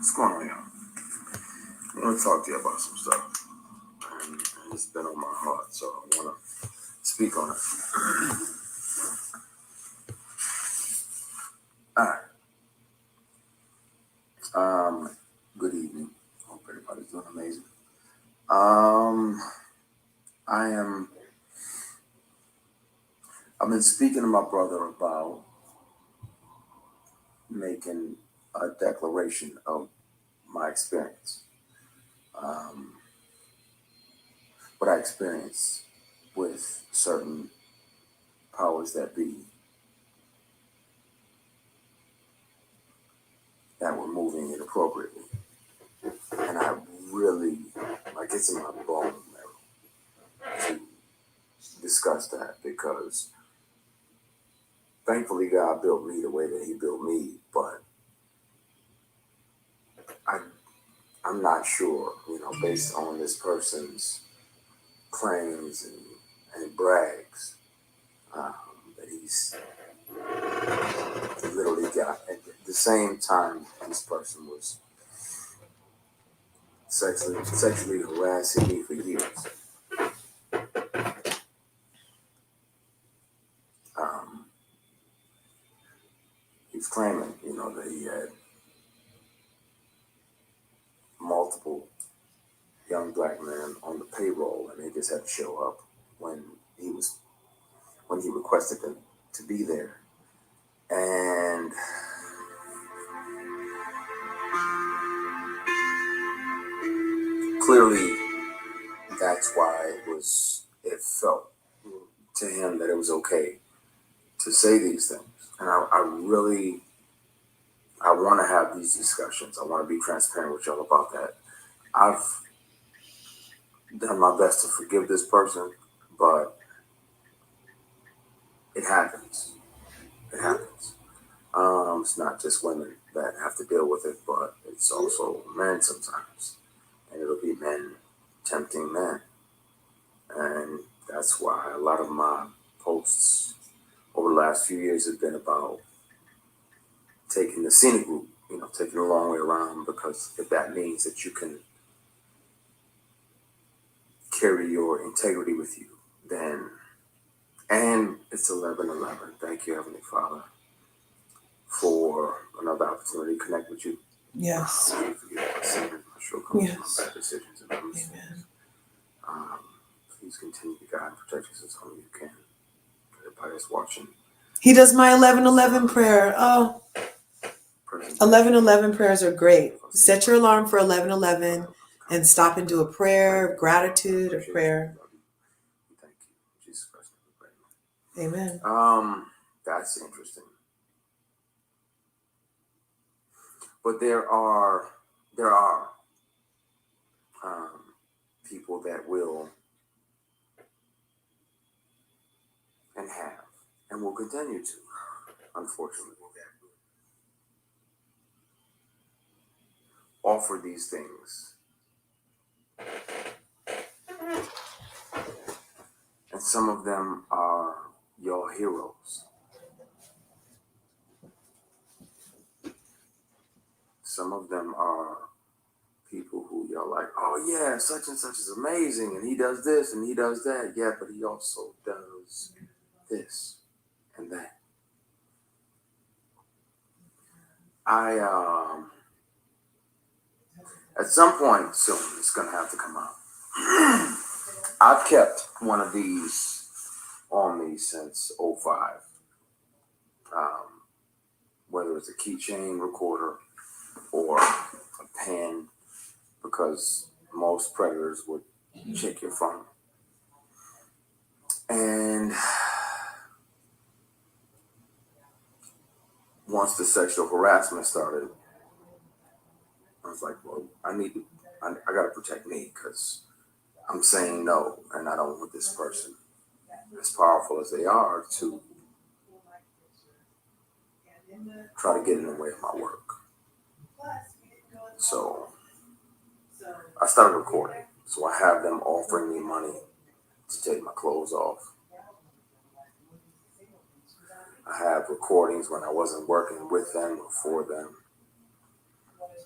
What's going on, y'all? I want to talk to you about some stuff, and it's been on my heart, so I want to speak on it. All right. Good evening. Hope everybody's doing amazing. I've been speaking to my brother about making a declaration of my experience. What I experienced with certain powers that be that were moving inappropriately. And I really, it's in my bone marrow to discuss that, because thankfully God built me the way that he built me, but I'm not sure, based on this person's claims and brags, that he's literally got, at the same time this person was sexually harassing me for years. He's claiming, that he had multiple young black men on the payroll, and they just had to show up when he requested them to be there. And clearly that's why it felt to him that it was okay to say these things. And I want to have these discussions. I want to be transparent with y'all about that. I've done my best to forgive this person, but it happens. It happens. It's not just women that have to deal with it, but it's also men sometimes. And it'll be men tempting men. And that's why a lot of my posts over the last few years have been about taking the scenic route, taking the long way around, because if that means that you can carry your integrity with you, then, and it's 11:11. Thank you, Heavenly Father, for another opportunity to connect with you. Yes. Forgive my sins, my shortcomings, Yes. my bad decisions, and others. Amen. Please continue to guide and protect us as only you can. Everybody that's watching. He does my 11:11 prayer. Oh, 11:11 prayers are great. Set your alarm for 11:11 and stop and do a prayer of gratitude, a prayer. Thank you, Jesus Christ. Amen. That's interesting. But there are people that will and have and will continue to, unfortunately, offer these things. And some of them are your heroes. Some of them are people who you're like, oh yeah, such and such is amazing, and he does this and he does that. Yeah, but he also does this and that. At some point soon, it's gonna have to come out. I've kept one of these on me since 2005. Whether it's a keychain recorder or a pen, because most predators would check your phone. And once the sexual harassment started, I was like, well, I got to protect me, because I'm saying no, and I don't want this person, as powerful as they are, to try to get in the way of my work. So I started recording. So I have them offering me money to take my clothes off. I have recordings when I wasn't working with them or for them.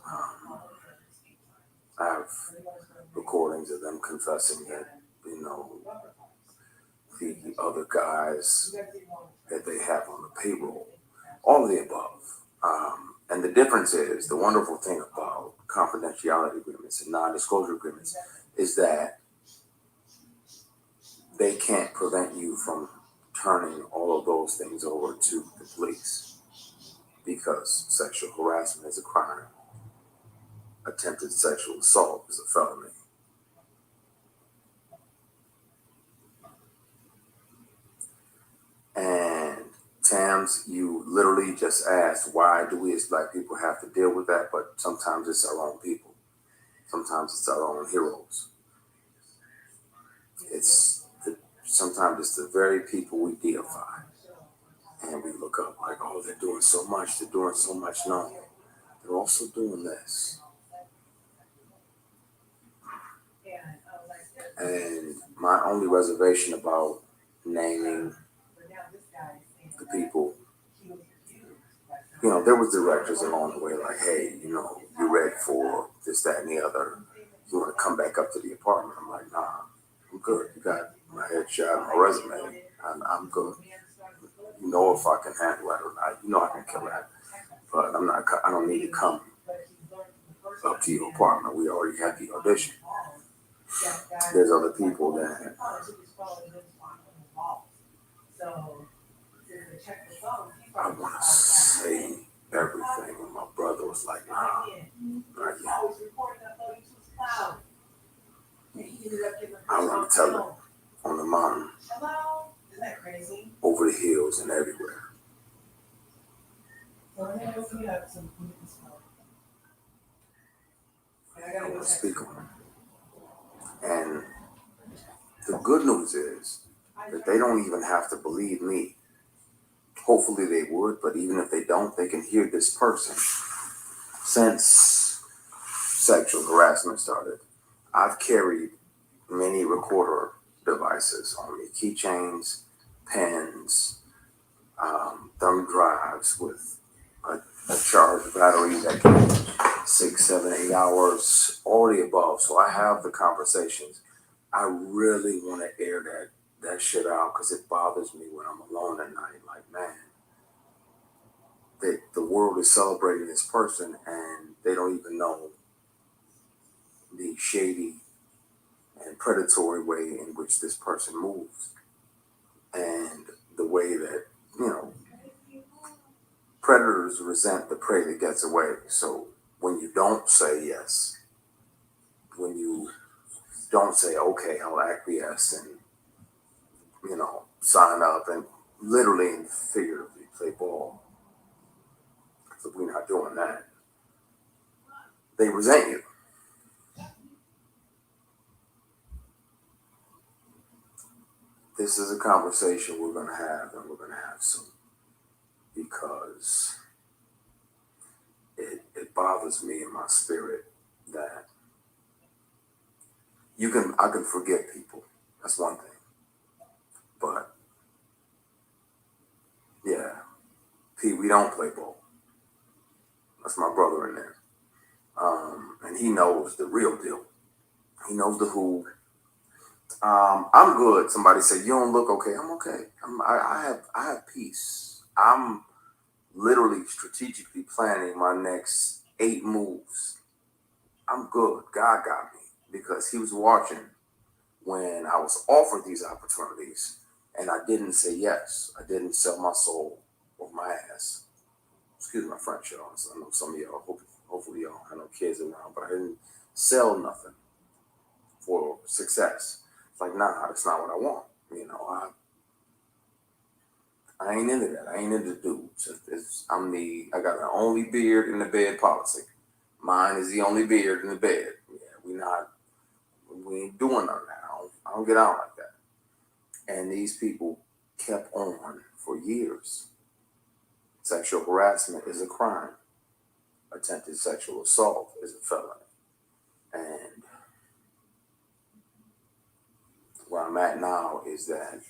I have recordings of them confessing that, the other guys that they have on the payroll, all of the above. And the difference is, the wonderful thing about confidentiality agreements and non-disclosure agreements is that they can't prevent you from turning all of those things over to the police, because sexual harassment is a crime. Attempted sexual assault is a felony. And Tams, you literally just asked, why do we as Black people have to deal with that? But sometimes it's our own people. Sometimes it's our own heroes. Sometimes it's the very people we deify. And we look up like, oh, they're doing so much. They're doing so much. No, they're also doing this. And my only reservation about naming the people, there was directors along the way like, hey, you read for this, that, and the other. You want to come back up to the apartment? I'm like, nah, I'm good. You got my headshot, my resume. I'm good. If I can handle it or not. I can kill that. But I don't need to come up to your apartment. We already had the audition. There's other people that I want to say everything. And my brother was like, nah, not yet. I want to tell them on the mountain, over the hills, and everywhere. I want to speak on it. And the good news is that they don't even have to believe me. Hopefully they would, but even if they don't, they can hear this person. Since sexual harassment started, I've carried many recorder devices on me, keychains, pens, thumb drives with a charged battery that can 6, 7, 8 hours, all the above. So I have the conversations. I really want to air that shit out because it bothers me when I'm alone at night. Like, man, the world is celebrating this person and they don't even know the shady and predatory way in which this person moves, and the way that predators resent the prey that gets away. So when you don't say yes, when you don't say, okay, I'll acquiesce and sign up and literally and figuratively play ball, so we're not doing that, they resent you. This is a conversation we're going to have, and we're going to have soon, because it bothers me in my spirit that I can forgive people. That's one thing. But yeah, P, we don't play ball. That's my brother in there. And he knows the real deal. He knows the who. I'm good. Somebody said, you don't look okay. I'm okay. I have peace. I'm literally strategically planning my next 8 moves. I'm good. God got me, because he was watching when I was offered these opportunities and I didn't say yes. I didn't sell my soul or my ass. Excuse my French, y'all. So I know some of y'all, hopefully y'all have no kids around, but I didn't sell nothing for success. It's like, nah, that's not what I want. I ain't into that. I ain't into dudes. I got an only beard in the bed policy. Mine is the only beard in the bed. Yeah, we ain't doing none of that. I don't get out like that. And these people kept on for years. Sexual harassment is a crime. Attempted sexual assault is a felony. And where I'm at now is that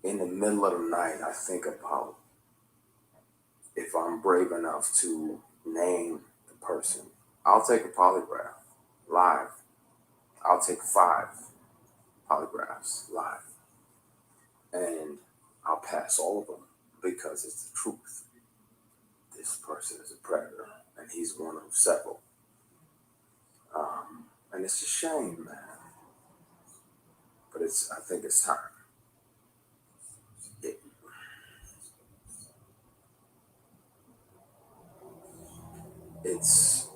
in the middle of the night, I think about, if if I'm brave enough to name the person, I'll take a polygraph live. I'll take 5 polygraphs live, and I'll pass all of them because it's the truth. This person is a predator, and he's one of several. And it's a shame, man. But I think it's time. It, it's,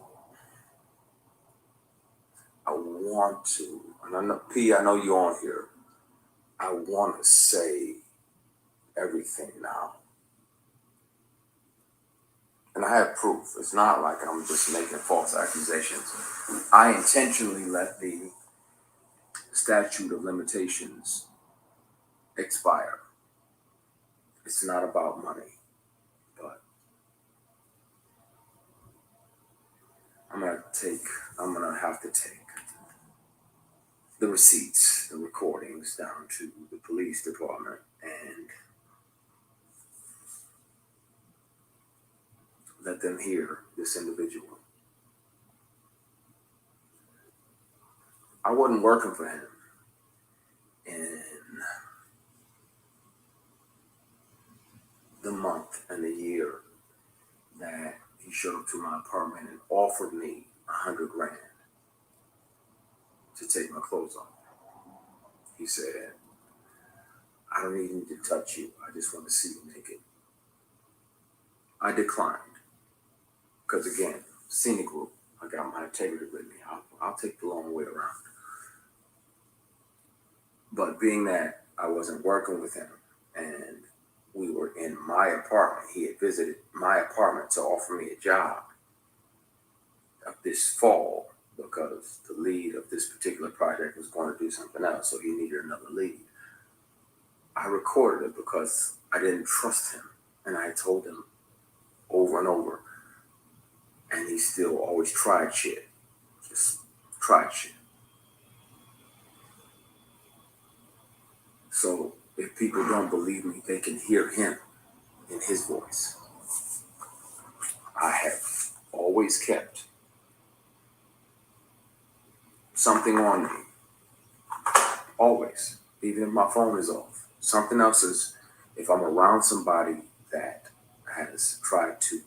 I want to, and I know, P, I know you're on here. I want to say everything now. And I have proof. It's not like I'm just making false accusations. I intentionally let the statute of limitations expire. It's not about money, but I'm gonna have to take the receipts, the recordings down to the police department and let them hear this individual. I wasn't working for him in the month and the year that he showed up to my apartment and offered me 100 grand to take my clothes off. He said, I don't even need to touch you. I just want to see you naked. I declined. Because again, scenic route, I got my integrity with me. I'll take the long way around. But being that I wasn't working with him and we were in my apartment, he had visited my apartment to offer me a job this fall because the lead of this particular project was going to do something else, so he needed another lead. I recorded it because I didn't trust him, and I told him over and over, and he still always tried shit. Just tried shit. So if people don't believe me, they can hear him in his voice. I have always kept something on me. Always. Even if my phone is off. Something else is, if I'm around somebody that has tried to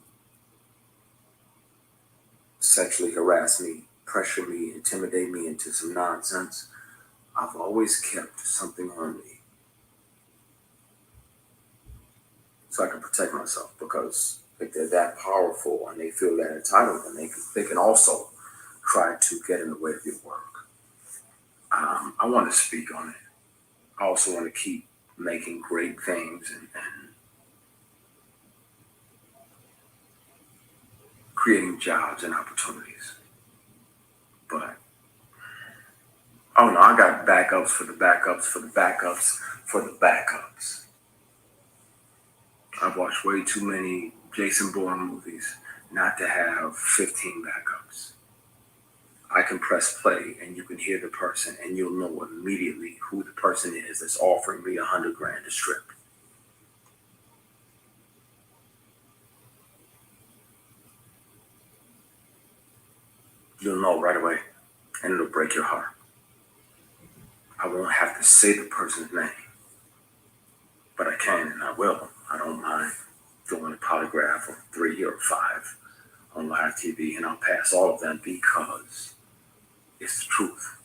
sexually harass me, pressure me, intimidate me into some nonsense, I've always kept something on me so I can protect myself, because if they're that powerful and they feel that entitlement, they can also try to get in the way of your work. I want to speak on it. I also want to keep making great things and creating jobs and opportunities. But, oh no, I got backups for the backups for the backups for the backups. I've watched way too many Jason Bourne movies not to have 15 backups. I can press play and you can hear the person and you'll know immediately who the person is that's offering me 100 grand to strip. You'll know right away, and it'll break your heart. I won't have to say the person's name, but I can and I will. I don't mind doing a polygraph of 3 or 5 on live TV, and I'll pass all of them because it's the truth.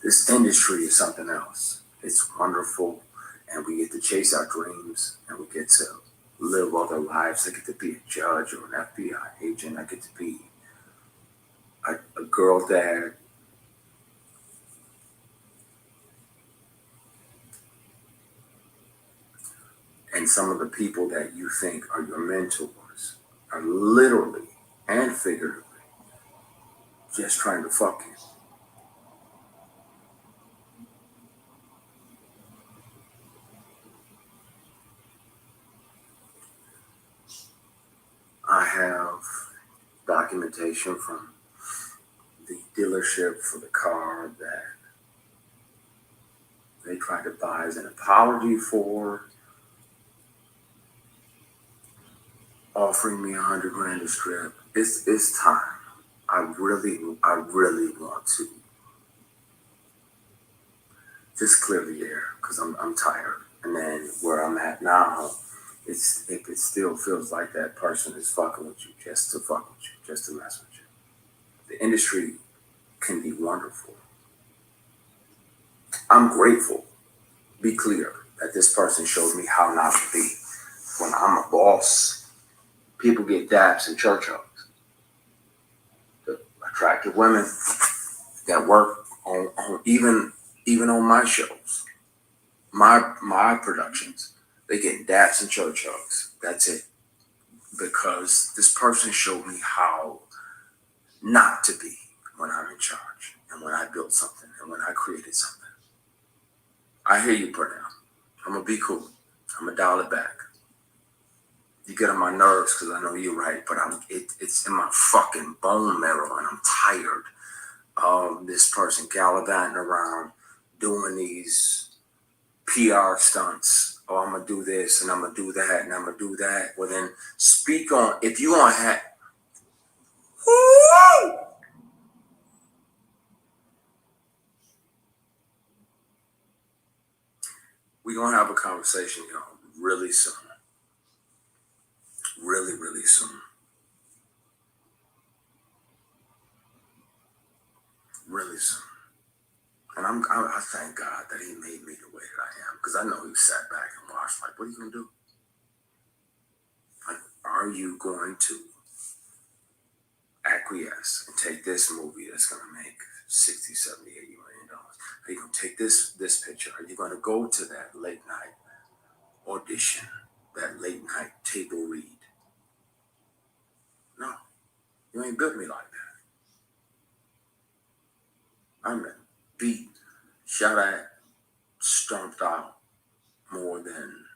This industry is something else. It's wonderful, and we get to chase our dreams, and we get to live other lives. I get to be a judge or an FBI agent. I get to be a girl dad. And some of the people that you think are your mentors are literally and figuratively just trying to fuck you. I have documentation from the dealership for the car that they tried to buy as an apology for. offering me $100,000 a strip. It's time. I really want to just clear the air because I'm tired. And then where I'm at now, it still feels like that person is fucking with you just to fuck with you, just to mess with you. The industry can be wonderful. I'm grateful. Be clear that this person showed me how not to be. When I'm a boss, people get daps and church hugs. The attractive women that work on even on my shows, my productions, they get daps and church hugs. That's it. Because this person showed me how not to be when I'm in charge and when I built something and when I created something. I hear you, Pernell. I'm gonna be cool. I'm gonna dial it back. You get on my nerves because I know you're right, but it's in my fucking bone marrow and I'm tired of this person gallivanting around doing these PR stunts. Oh, I'm gonna do this and I'm gonna do that and I'm gonna do that. Well, then speak on if you want to have. We're gonna have a conversation, y'all, really soon. Really, really soon. Really soon. And I thank God that He made me the way that I am, because I know He sat back and watched. Like, what are you gonna do? Like, are you going to acquiesce and take this movie that's gonna make 60, 70, 80 million dollars? Are you gonna take this picture? Are you gonna go to that late night audition, that late night table read? No, you ain't built me like that. I'm beat, shot at, stomped out more than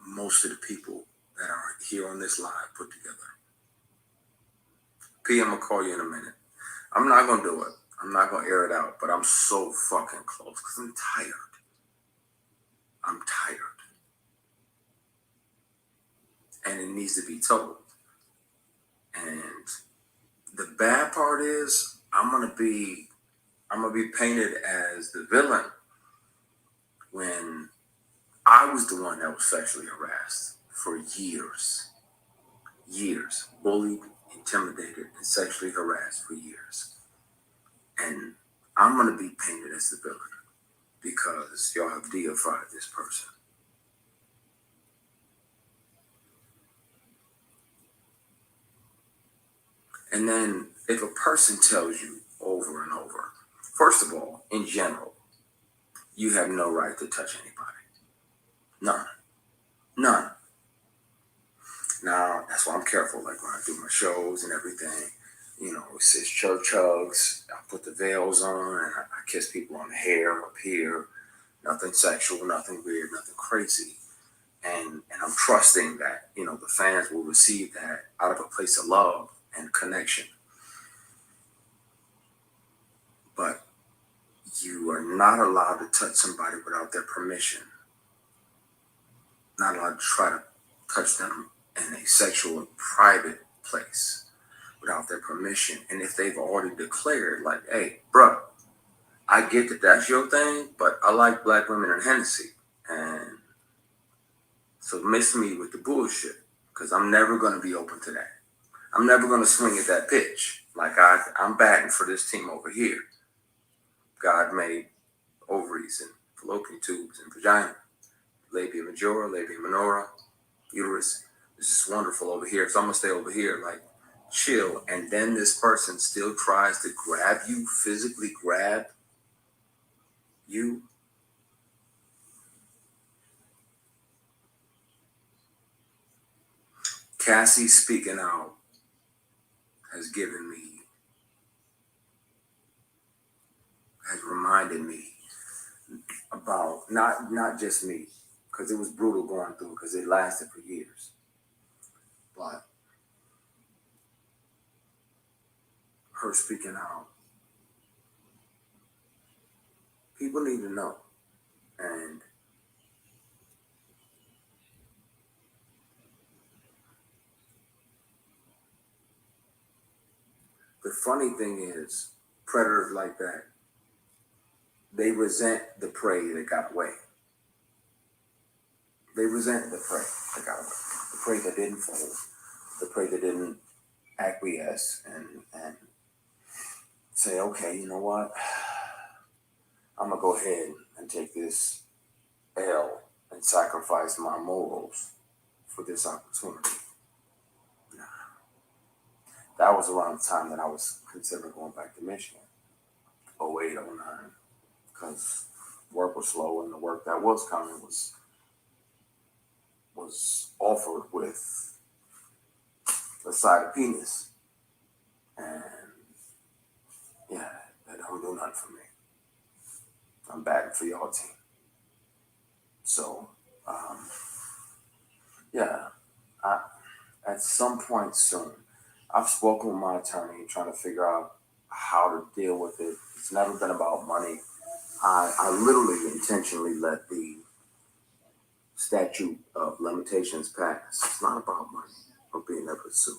most of the people that are here on this live put together. P, I'm gonna call you in a minute. I'm not gonna do it. I'm not gonna air it out, but I'm so fucking close because I'm tired. I'm tired. And it needs to be told. And the bad part is I'm gonna be painted as the villain when I was the one that was sexually harassed for years. Years. Bullied, intimidated, and sexually harassed for years. And I'm going to be painted as the villain because y'all have deified this person. And then if a person tells you over and over, first of all, in general, you have no right to touch anybody. None. None. Now, that's why I'm careful. Like when I do my shows and everything, you know, it says church hugs. I put the veils on and I kiss people on the hair up here. Nothing sexual, nothing weird, nothing crazy. And I'm trusting that, you know, the fans will receive that out of a place of love and connection. But you are not allowed to touch somebody without their permission. Not allowed to try to touch them in a sexual and private place without their permission. And if they've already declared, like, hey, bro, I get that that's your thing, but I like black women and Hennessy. And so miss me with the bullshit, because I'm never going to be open to that. I'm never going to swing at that pitch. Like I'm batting for this team over here. God made ovaries and fallopian tubes and vagina, labia majora, labia minora, uterus. This is wonderful over here. So I'm going to stay over here, like chill. And then this person still tries to grab you, physically grab you. Cassie speaking out has reminded me about not just me, because it was brutal going through, because it lasted for years. But her speaking out, people need to know. And the funny thing is, predators like that, they resent the prey that got away. They resent the prey that got away. The prey that didn't fold. The prey that didn't acquiesce and say, okay, you know what? I'm going to go ahead and take this L and sacrifice my morals for this opportunity. Nah. That was around the time that I was considering going back to Michigan. 08, 09. Because work was slow and the work that was coming was offered with a side of penis. And yeah, that don't do nothing for me. I'm batting for y'all team. So, yeah, at some point soon, I've spoken with my attorney trying to figure out how to deal with it. It's never been about money. I literally intentionally let the statute of limitations pass. It's not about money or being able to sue.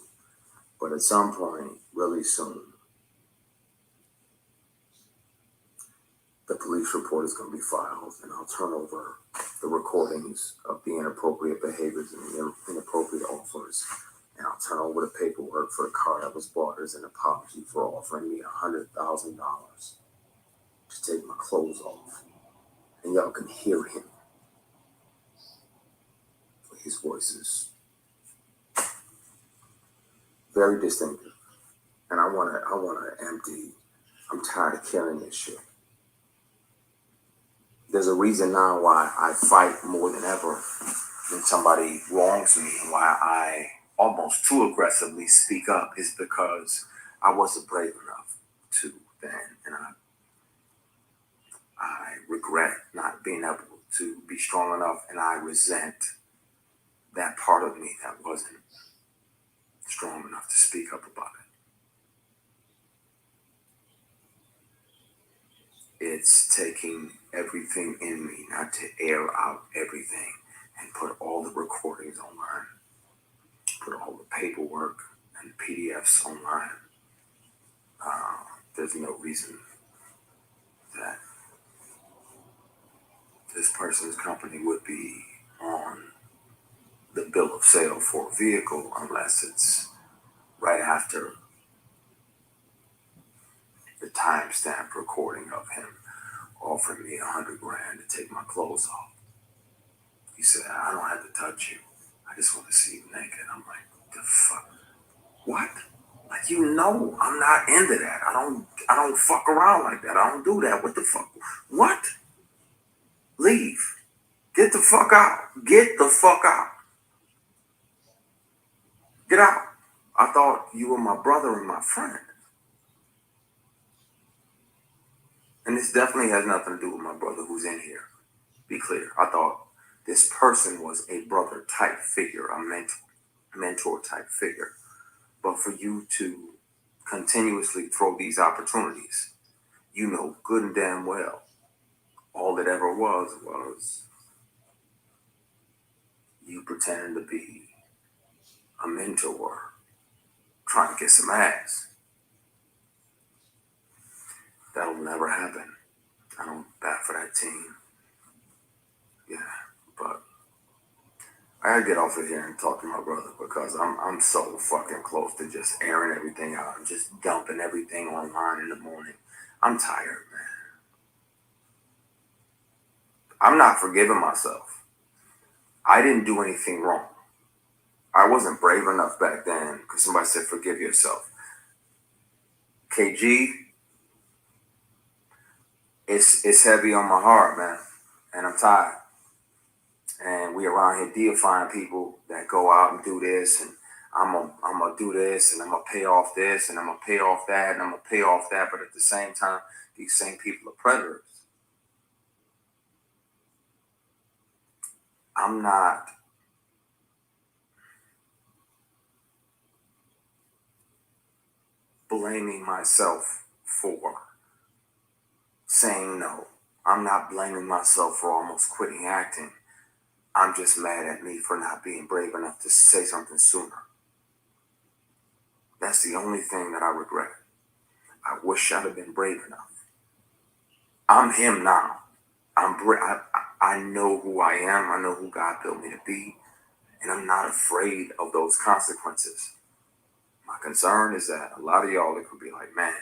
But at some point, really soon, the police report is going to be filed, and I'll turn over the recordings of the inappropriate behaviors and the inappropriate offers. And I'll turn over the paperwork for the car that was bought as an apology for offering me $100,000 to take my clothes off. And y'all can hear him. His voice is very distinctive. And I wanna empty. I'm tired of carrying this shit. There's a reason now why I fight more than ever when somebody wrongs me, and why I almost too aggressively speak up is because I wasn't brave enough to then, and I regret not being able to be strong enough, and I resent that part of me that wasn't strong enough to speak up about it. It's taking everything in me not to air out everything and put all the recordings online, put all the paperwork and PDFs online. There's no reason that this person's company would be on the bill of sale for a vehicle unless it's right after the timestamp recording of him offering me $100,000 to take my clothes off. He said, I don't have to touch you. I just want to see you naked. I'm like, the fuck? What? Like, you know, I'm not into that. I don't fuck around like that. I don't do that. What the fuck? What? Leave. Get the fuck out. Get the fuck out. Get out. I thought you were my brother and my friend. And this definitely has nothing to do with my brother who's in here. Be clear. I thought this person was a brother type figure, a mentor type figure. But for you to continuously throw these opportunities, you know good and damn well all it ever was you pretending to be a mentor trying to get some ass. That'll never happen. I don't bat for that team. Yeah, but I gotta get off of here and talk to my brother because I'm so fucking close to just airing everything out and just dumping everything online in the morning. I'm tired, man. I'm not forgiving myself. I didn't do anything wrong. I wasn't brave enough back then because somebody said forgive yourself. KG, it's heavy on my heart, man, and I'm tired. And we around here deifying people that go out and do this, and I'm gonna do this, and I'm gonna pay off this, and I'm gonna pay off that, and I'm gonna pay off that. But at the same time, these same people are predators. I'm not blaming myself for saying no. I'm not blaming myself for almost quitting acting. I'm just mad at me for not being brave enough to say something sooner. That's the only thing that I regret. I wish I'd have been brave enough. I'm him now. I know who I am. I know who God built me to be. And I'm not afraid of those consequences. My concern is that a lot of y'all that could be like, man,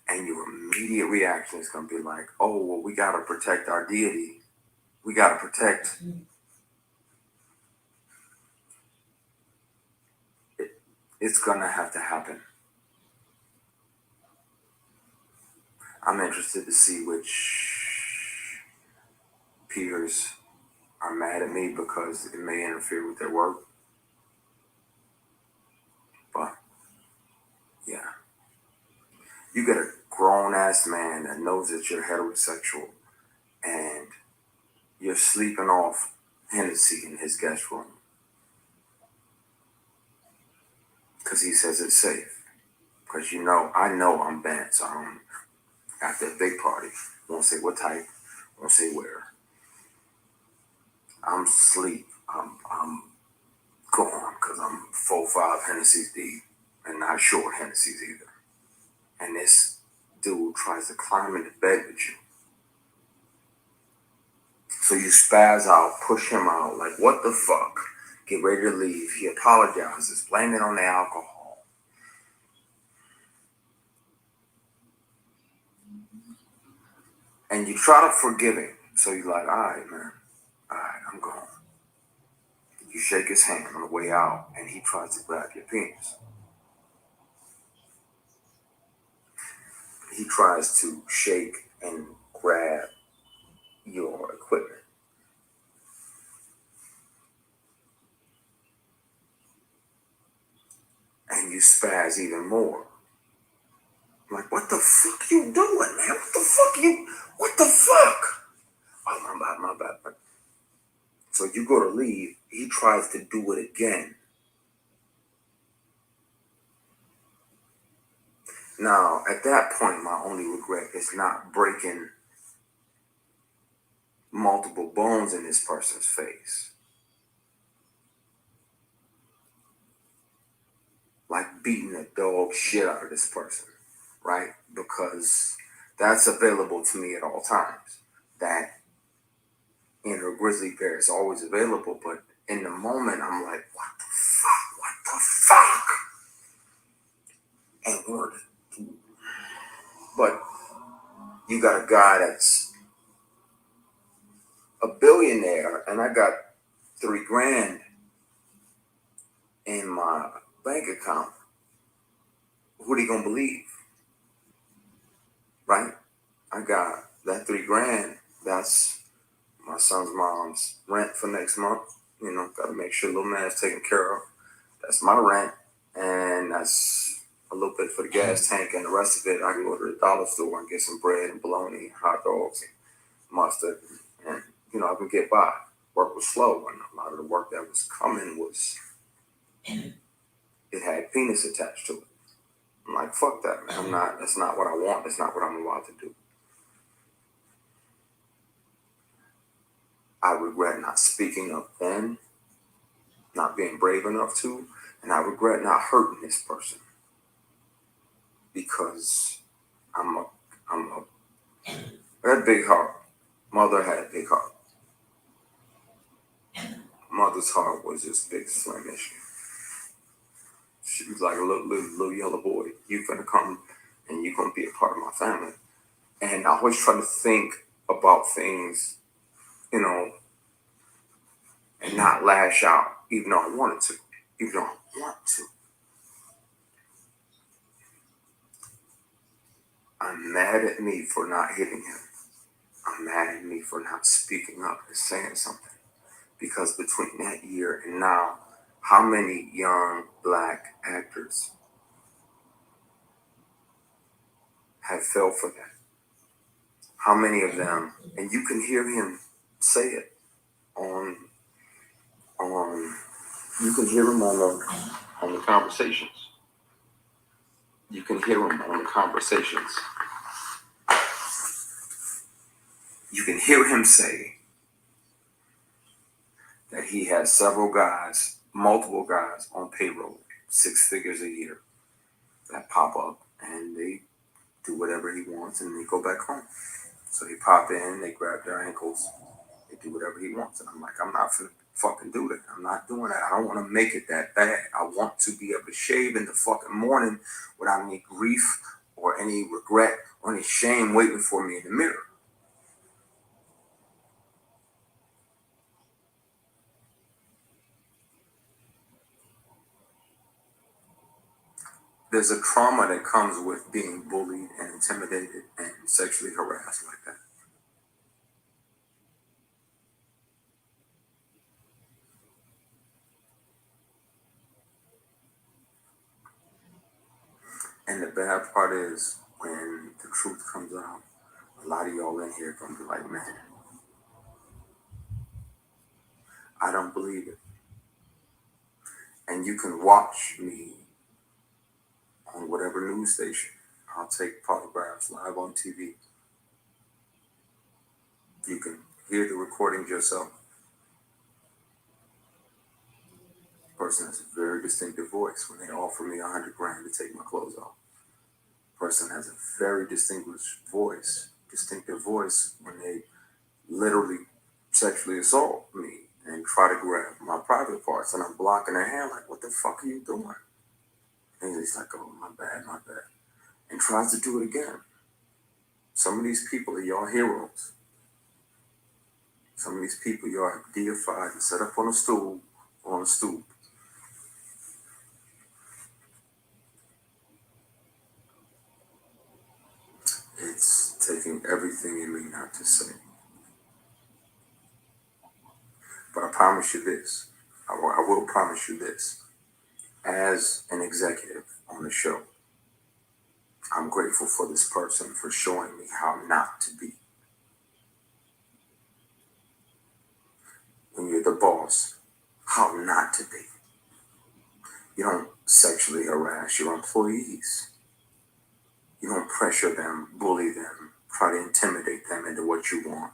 and your immediate reaction is going to be like, oh, well, we got to protect our deity. We got to protect it. It's going to have to happen. I'm interested to see which peers are mad at me because it may interfere with their work. But yeah, you get a grown ass man that knows that you're heterosexual and you're sleeping off Hennessy in his guest room because he says it's safe. Because I know I'm bad, so I don't. After a big party, won't say what type, won't say where. I'm sleep. I'm gone because I'm 4-5 Hennessy's deep and not short Hennessy's either. And this dude tries to climb into bed with you. So you spaz out, push him out, like what the fuck? Get ready to leave. He apologizes, blame it on the alcohol. And you try to forgive him. So you're like, all right, man. All right, I'm gone. You shake his hand on the way out, and he tries to grab your penis. He tries to shake and grab your equipment. And you spaz even more. Like, what the fuck you doing, man? What the fuck? Oh, my bad. So you go to leave, he tries to do it again. Now, at that point, my only regret is not breaking multiple bones in this person's face. Like beating the dog shit out of this person, right? Because that's available to me at all times. That inner grizzly bear is always available, but in the moment, I'm like, what the fuck? What the fuck? And word. But you got a guy that's a billionaire, and I got $3,000 in my bank account. Who they gonna believe? Right? I got that $3,000. That's my son's mom's rent for next month. Gotta make sure little man's taken care of. That's my rent, and that's a little bit for the gas tank, and the rest of it I can go to the dollar store and get some bread and bologna, hot dogs, and mustard, and I can get by. Work was slow, and a lot of the work that was coming was it had penis attached to it. I'm like, fuck that, man. That's not what I want. That's not what I'm allowed to do. I regret not speaking up then, not being brave enough to, and I regret not hurting this person because I had a big heart. Mother had a big heart. Mother's heart was just big, Flemish. She was like a little yellow boy. You finna come and you gonna be a part of my family. And I always try to think about things, and not lash out, even though I wanted to, even though I want to. I'm mad at me for not hitting him. I'm mad at me for not speaking up and saying something. Because between that year and now, how many young black actors have fell for that? How many of them, and you can hear him say it on you can hear him on the conversations. You can hear him on the conversations. You can hear him say that he has multiple guys on payroll. 6 figures a year that pop up and they do whatever he wants and they go back home. So they pop in, they grab their ankles, they do whatever he wants. And I'm like, I'm not finna fucking do that. I'm not doing that. I don't want to make it that bad. I want to be able to shave in the fucking morning without any grief or any regret or any shame waiting for me in the mirror. There's a trauma that comes with being bullied and intimidated and sexually harassed like that. And the bad part is when the truth comes out, a lot of y'all in here gonna be like, man, I don't believe it. And you can watch me on whatever news station. I'll take photographs live on TV. You can hear the recordings yourself. Person has a very distinctive voice when they offer me $100 grand to take my clothes off. Person has a very distinctive voice when they literally sexually assault me and try to grab my private parts, and I'm blocking their hand like, what the fuck are you doing? And he's like, oh, my bad, and tries to do it again. Some of these people are y'all heroes. Some of these people y'all have deified and set up on a stool or on a stoop. It's taking everything in me not to say. But I promise you this. I will promise you this. As an executive on the show, I'm grateful for this person for showing me how not to be. When you're the boss, how not to be. You don't sexually harass your employees. You don't pressure them, bully them, try to intimidate them into what you want.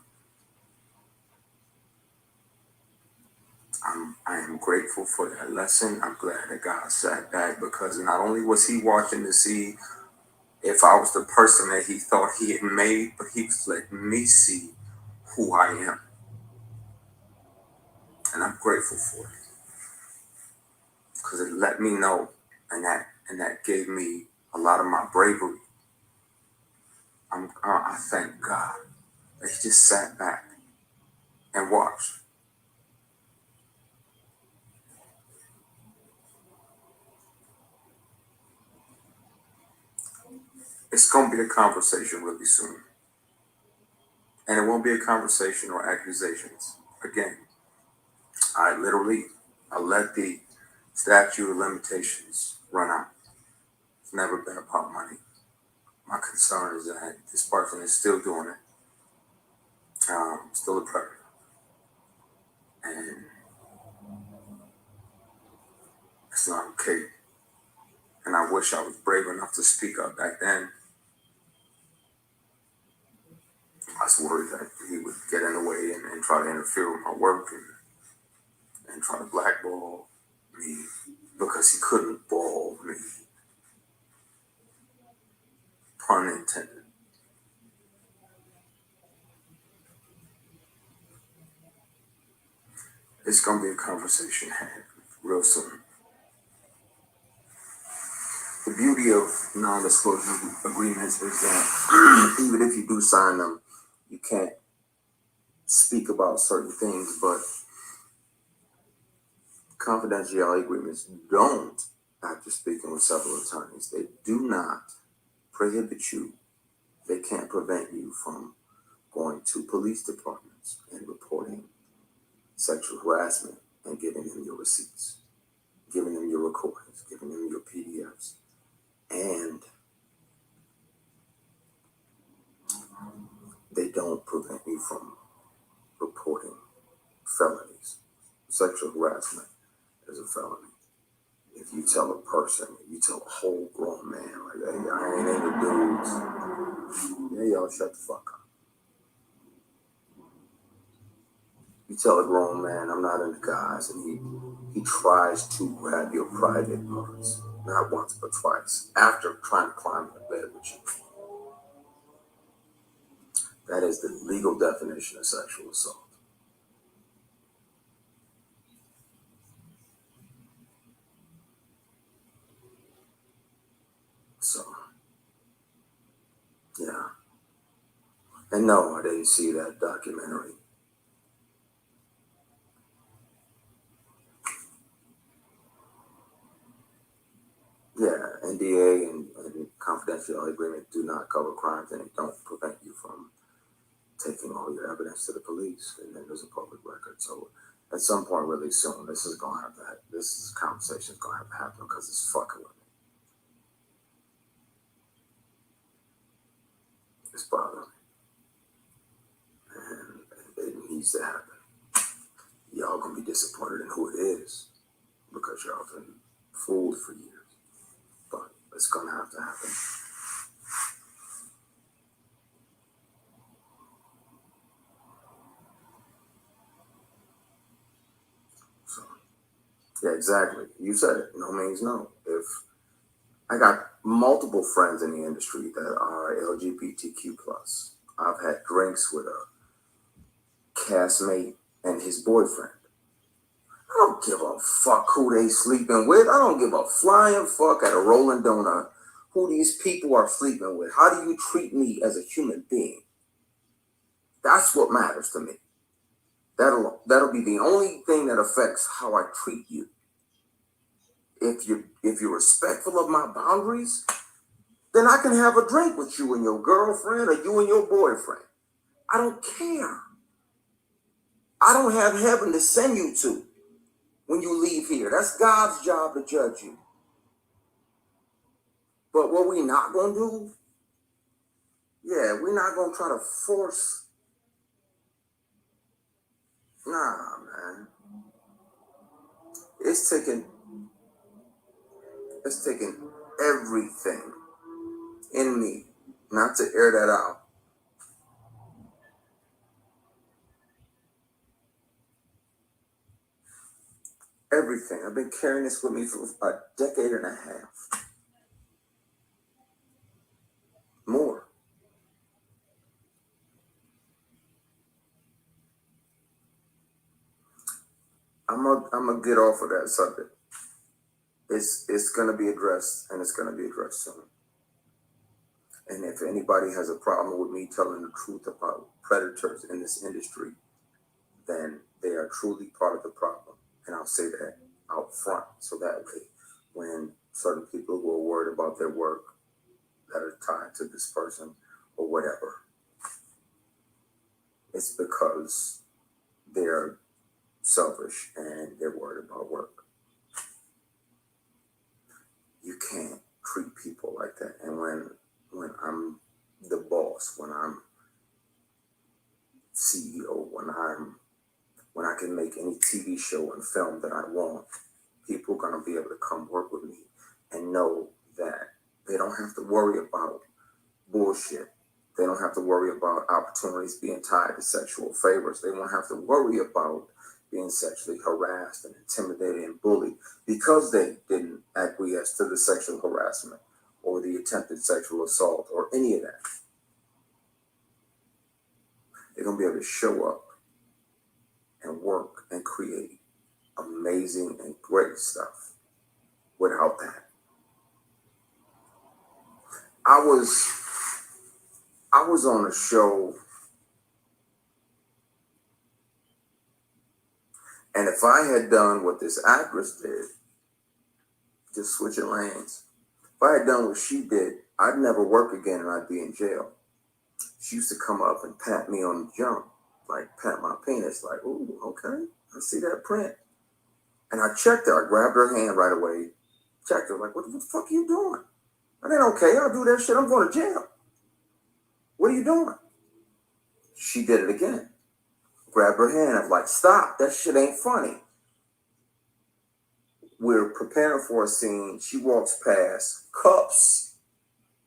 I am grateful for that lesson. I'm glad that God sat back, because not only was he watching to see if I was the person that he thought he had made, but he was letting me see who I am. And I'm grateful for it, because it let me know, and that gave me a lot of my bravery. I thank God that he just sat back and watched. It's going to be a conversation really soon. And it won't be a conversation or accusations. Again, I let the statute of limitations run out. It's never been about money. My concern is that this person is still doing it. Still a predator. And it's not okay. And I wish I was brave enough to speak up back then. I was worried that he would get in the way and try to interfere with my work and try to blackball me because he couldn't ball me. Pun intended. It's going to be a conversation had real soon. The beauty of non-disclosure agreements is that even if you do sign them, you can't speak about certain things, but confidentiality agreements don't, after speaking with several attorneys, they do not prohibit you. They can't prevent you from going to police departments and reporting sexual harassment and giving them your receipts, giving them your recordings, giving them your PDFs. And they don't prevent you from reporting felonies. Sexual harassment is a felony. If you tell a person, if you tell a whole grown man like that, hey, I ain't into dudes, yeah, y'all shut the fuck up. You tell a grown man, I'm not into guys, and he tries to grab your private parts, not once but twice, after trying to climb into bed with you. That is the legal definition of sexual assault. So, yeah. And no, I didn't see that documentary. Yeah, NDA and confidentiality agreement do not cover crimes, and they don't prevent you from taking all your evidence to the police, and then there's a public record. So at some point really soon, this conversation is gonna have to happen because it's fucking with me. It's bothering me, and it needs to happen. Y'all gonna be disappointed in who it is because y'all been fooled for years, but it's gonna have to happen. So yeah, exactly. You said it. No means no. If I got multiple friends in the industry that are LGBTQ plus. I've had drinks with a castmate and his boyfriend. I don't give a fuck who they sleeping with. I don't give a flying fuck at a Rolling Donut who these people are sleeping with. How do you treat me as a human being? That's what matters to me. That'll be the only thing that affects how I treat you. If you're respectful of my boundaries, then I can have a drink with you and your girlfriend or you and your boyfriend. I don't care. I don't have heaven to send you to when you leave here. That's God's job to judge you. But what we not gonna do, yeah, we're not gonna try to force. Nah, man. It's taking everything in me not to air that out. Everything. I've been carrying this with me for a decade and a half. More. I'm gonna get off of that subject. It's gonna be addressed, and it's gonna be addressed soon. And if anybody has a problem with me telling the truth about predators in this industry, then they are truly part of the problem. And I'll say that out front, so that way, when certain people who are worried about their work that are tied to this person or whatever, it's because they're selfish and they're worried about work. You can't treat people like that. And when I'm the boss, when I'm CEO, when I can make any TV show and film that I want, people are gonna be able to come work with me and know that they don't have to worry about bullshit. They don't have to worry about opportunities being tied to sexual favors. They won't have to worry about being sexually harassed and intimidated and bullied because they didn't acquiesce to the sexual harassment or the attempted sexual assault or any of that. They're gonna be able to show up and work and create amazing and great stuff without that. I was on a show, and if I had done what this actress did, just switching lanes, if I had done what she did, I'd never work again and I'd be in jail. She used to come up and pat me on the jump, like pat my penis, like, ooh, okay, I see that print. And I checked her, I grabbed her hand right away, checked her, like, what the fuck are you doing? That ain't okay, I'll do that shit, I'm going to jail. What are you doing? She did it again. Grabbed her hand, I'm like, stop, that shit ain't funny. We're preparing for a scene, she walks past, cups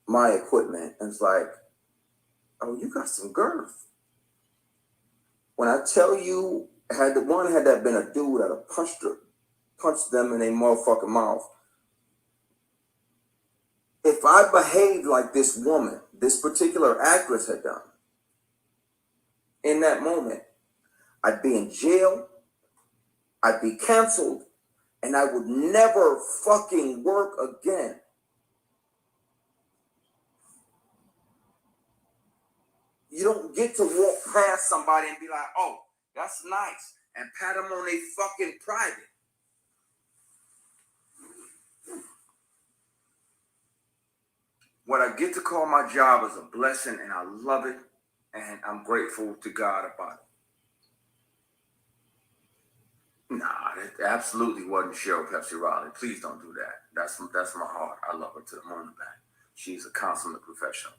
my equipment, and it's like, oh, you got some girth. When I tell you Had that been a dude, I'd have punched them in their motherfucking mouth. If I behaved like this woman, this particular actress had done, in that moment, I'd be in jail, I'd be canceled, and I would never fucking work again. You don't get to walk past somebody and be like, oh, that's nice, and pat them on their fucking private. What I get to call my job is a blessing, and I love it, and I'm grateful to God about it. Nah, that absolutely wasn't Cheryl Pepsi Riley. Please don't do that. That's my heart. I love her to the moon and back. She's a consummate professional.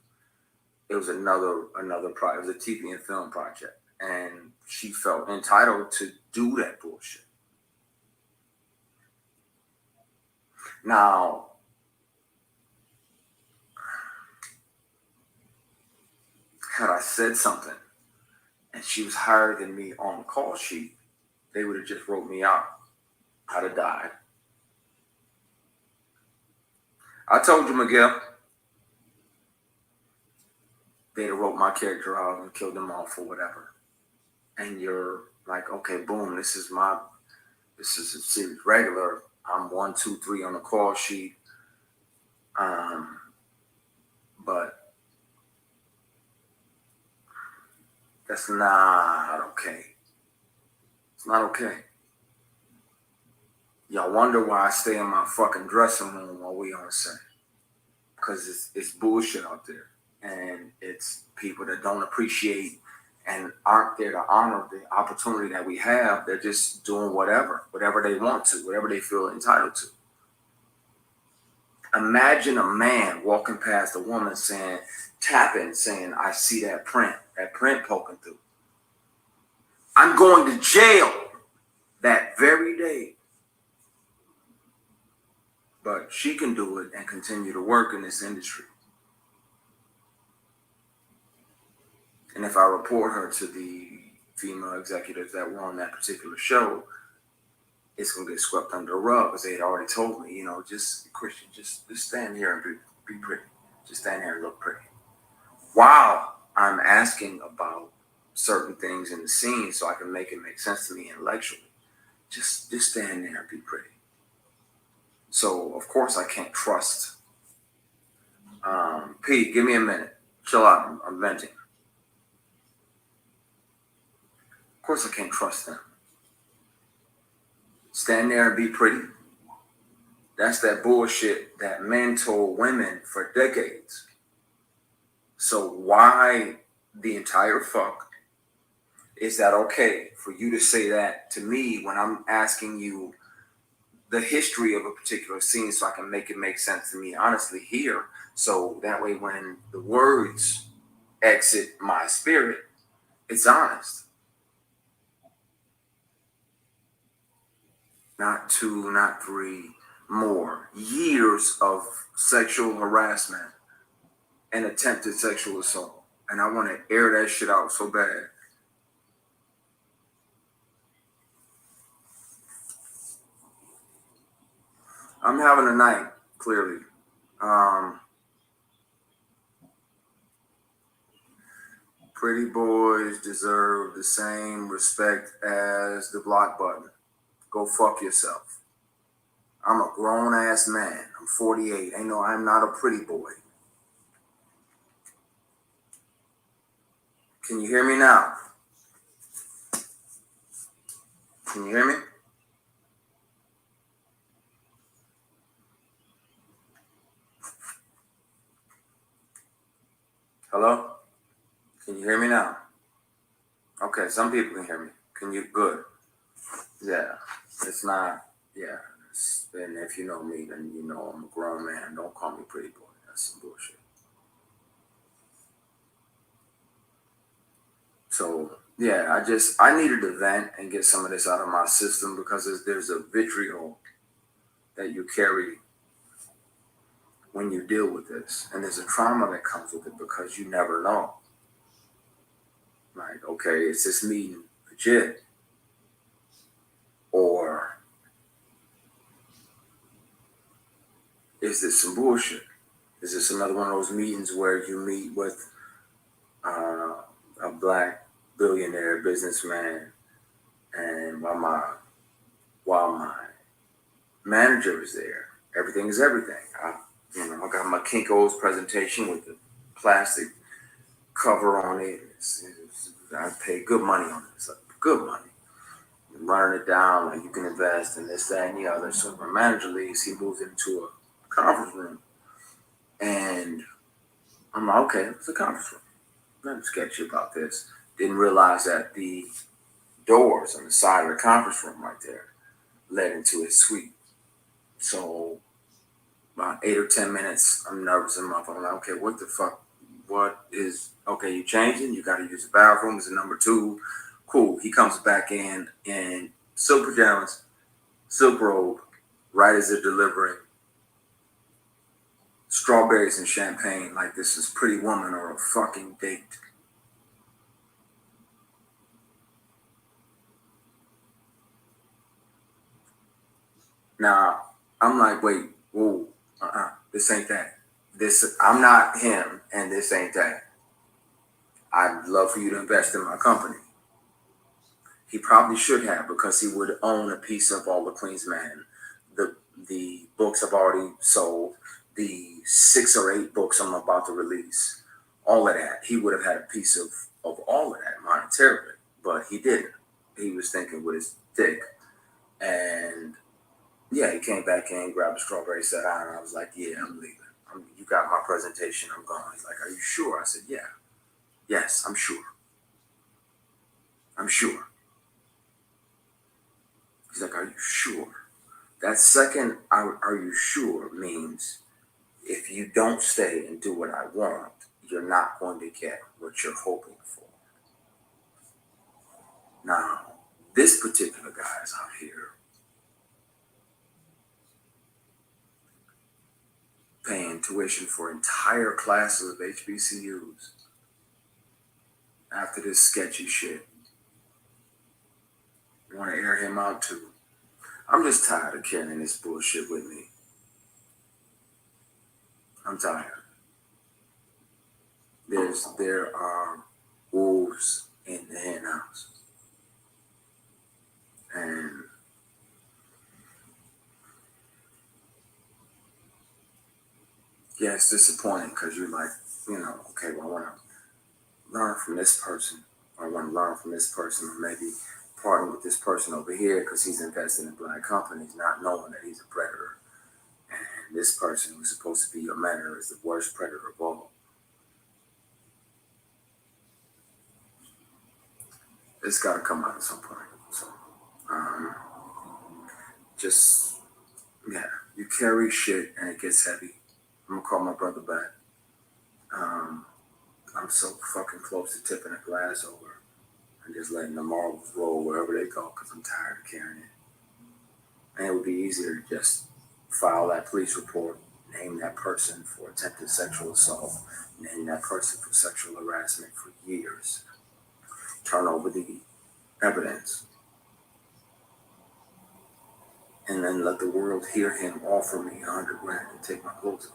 It was another project. It was a TV and film project, and she felt entitled to do that bullshit. Now, had I said something and she was higher than me on the call sheet, they would have just wrote me out. I'd have died. I told you, Miguel. They'd have wrote my character out and killed them off or whatever. And you're like, okay, boom, this is a series regular. I'm 1, 2, 3 on the call sheet. But that's not okay. It's not okay. Y'all wonder why I stay in my fucking dressing room while we on set. Because it's bullshit out there. And it's people that don't appreciate and aren't there to honor the opportunity that we have. They're just doing whatever they want to, whatever they feel entitled to. Imagine a man walking past a woman tapping, saying, I see that print poking through. I'm going to jail that very day. But she can do it and continue to work in this industry. And if I report her to the female executives that were on that particular show, it's going to get swept under the rug because they had already told me, just Christian, just stand here and be pretty. Just stand here and look pretty. While I'm asking about certain things in the scene so I can make it make sense to me intellectually, just stand there and be pretty. So, of course, I can't trust. Pete, give me a minute. Chill out. I'm venting. Of course, I can't trust them. Stand there and be pretty. That's that bullshit that men told women for decades. So why the entire fuck is that okay for you to say that to me when I'm asking you the history of a particular scene so I can make it make sense to me honestly here, so that way when the words exit my spirit, it's honest. Not 2, not 3, more years of sexual harassment and attempted sexual assault. And I want to air that shit out so bad. I'm having a night, clearly. Pretty boys deserve the same respect as the block button. Go fuck yourself. I'm a grown ass man. I'm 48. I'm not a pretty boy. Can you hear me now? Can you hear me? Hello? Can you hear me now? Okay, some people can hear me. Can you? Good. Yeah, it's not, yeah. And if you know me, then you know I'm a grown man. Don't call me pretty boy. That's some bullshit. So, yeah, I needed to vent and get some of this out of my system because there's a vitriol that you carry when you deal with this. And there's a trauma that comes with it because you never know. Like, okay, is this meeting legit? is this some bullshit? Is this another one of those meetings where you meet with a black billionaire businessman, and while my manager is there, everything is everything. I got my Kinko's presentation with the plastic cover on it. I paid good money on it. It's like good money. I'm running it down, like you can invest in this, that, and the other. So my manager leaves, he moves into a conference room. And I'm like, okay, it's a conference room. Nothing sketchy about this. Didn't realize that the doors on the side of the conference room right there led into his suite. So about 8 or 10 minutes, I'm nervous in my phone. I'm like, okay, what the fuck? Okay, you changing? You got to use the bathroom. It's a number 2. Cool. He comes back in silk pajamas, silk robe, right as they're delivering strawberries and champagne like this is Pretty Woman or a fucking date. Now, I'm like, wait, whoa, this ain't that. I'm not him, and this ain't that. I'd love for you to invest in my company. He probably should have, because he would own a piece of all the Queensman. The books I've already sold, the 6 or 8 books I'm about to release, all of that. He would have had a piece of all of that monetarily, but he didn't. He was thinking with his dick. And yeah, he came back in, grabbed a strawberry, sat down, and I was like, yeah, I'm leaving. You got my presentation, I'm gone. He's like, are you sure? I said, yeah. Yes, I'm sure. I'm sure. He's like, are you sure? That second, are you sure, means if you don't stay and do what I want, you're not going to get what you're hoping for. Now, this particular guy is out here paying tuition for entire classes of HBCUs after this sketchy shit. You want to air him out too? I'm just tired of carrying this bullshit with me. I'm tired. There are wolves in the hen house. And yeah, it's disappointing because you're like, okay, well, I want to learn from this person, or I want to learn from this person, or maybe partner with this person over here because he's investing in black companies, not knowing that he's a predator. And this person who's supposed to be your mentor is the worst predator of all. It's got to come out at some point. So, just, yeah, you carry shit and it gets heavy. I'm going to call my brother back. I'm so fucking close to tipping a glass over and just letting the marbles roll wherever they go because I'm tired of carrying it. And it would be easier to just file that police report, name that person for attempted sexual assault, name that person for sexual harassment for years, turn over the evidence, and then let the world hear him offer me $100,000 and take my clothes off.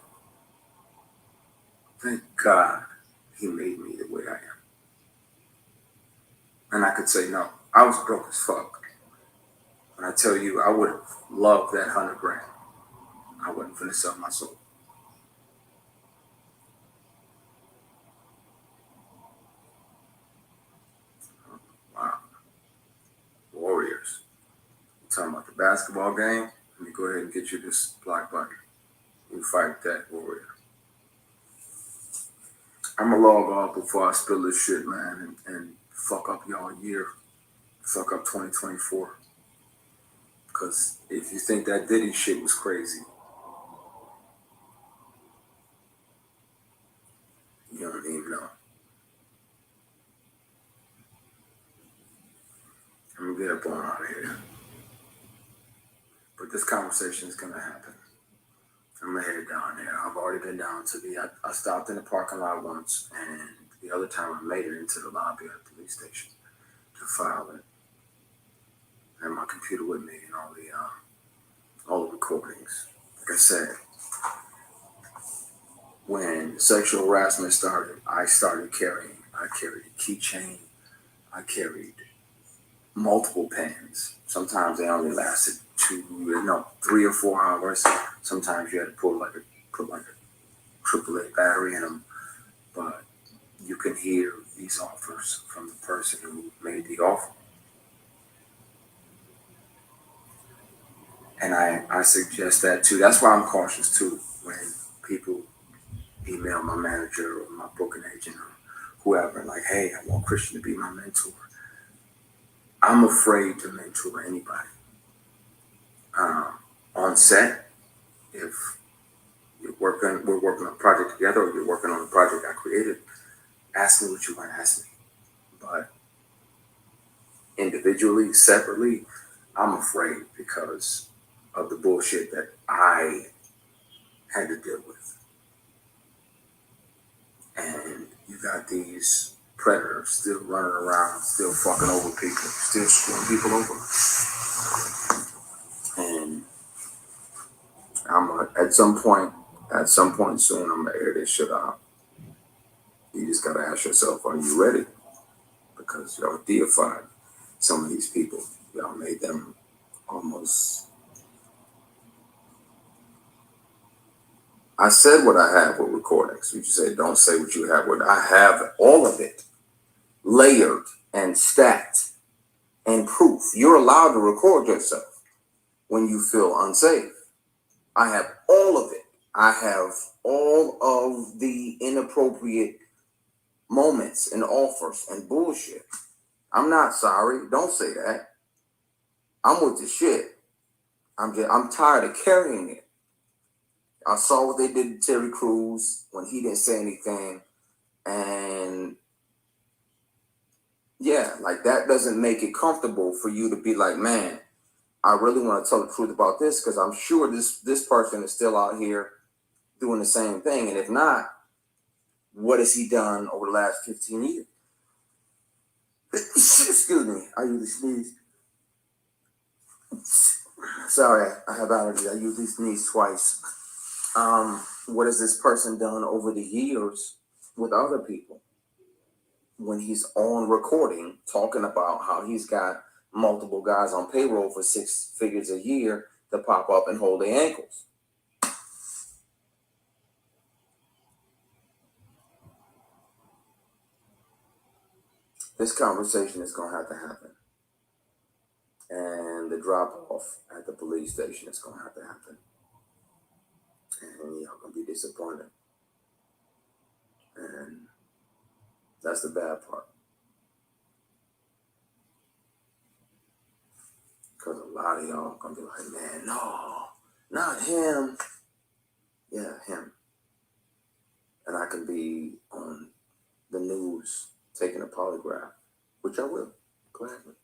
Thank God he made me the way I am. And I could say, no, I was broke as fuck. When I tell you, I would have loved that $100,000. I wasn't finna sell my soul. Wow. Warriors. You talking about the basketball game? Let me go ahead and get you this block button. You fight that warrior. I'm gonna log off before I spill this shit, man, and fuck up y'all year. Fuck up 2024. Because if you think that Diddy shit was crazy, you don't even know. I'm gonna get up on out of here. But this conversation is gonna happen. I'm gonna head down there. I've already been down to I stopped in the parking lot once, and the other time I made it into the lobby of the police station to file it. I had my computer with me and all the recordings. Like I said, When sexual harassment started, I carried a keychain, I carried multiple pens. Sometimes they only lasted 3 or 4 hours. Sometimes you had to put like a AAA battery in them. But you can hear these offers from the person who made the offer. And I suggest that too. That's why I'm cautious too when people email my manager or my booking agent or whoever, like, hey, I want Christian to be my mentor. I'm afraid to mentor anybody. On set, if we're working on a project together, or you're working on a project I created, ask me what you want to ask me. But individually, separately, I'm afraid because of the bullshit that I had to deal with. And you got these predators still running around, still fucking over people, still screwing people over. And at some point soon, I'm gonna air this shit out. You just gotta ask yourself, are you ready? Because y'all deified some of these people. Y'all made them almost. I said what I have with recordings. You just say, don't say what you have with. I have all of it, layered and stacked and proof. You're allowed to record yourself when you feel unsafe. I have all of it. I have all of the inappropriate moments and offers and bullshit. I'm not sorry. Don't say that. I'm with the shit. I'm tired of carrying it. I saw what they did to Terry Crews when he didn't say anything. And yeah, like that doesn't make it comfortable for you to be like, man, I really want to tell the truth about this because I'm sure this person is still out here doing the same thing. And if not, what has he done over the last 15 years? Excuse me, I usually sneeze. Sorry, I have allergies. I usually sneeze twice. What has this person done over the years with other people? When he's on recording talking about how he's got multiple guys on payroll for 6 figures a year to pop up and hold their ankles. This conversation is going to have to happen. And the drop off at the police station is going to have to happen. And y'all going to be disappointed. And that's the bad part. Because a lot of y'all going to be like, man, no, not him. Yeah, him. And I can be on the news taking a polygraph, which I will, gladly.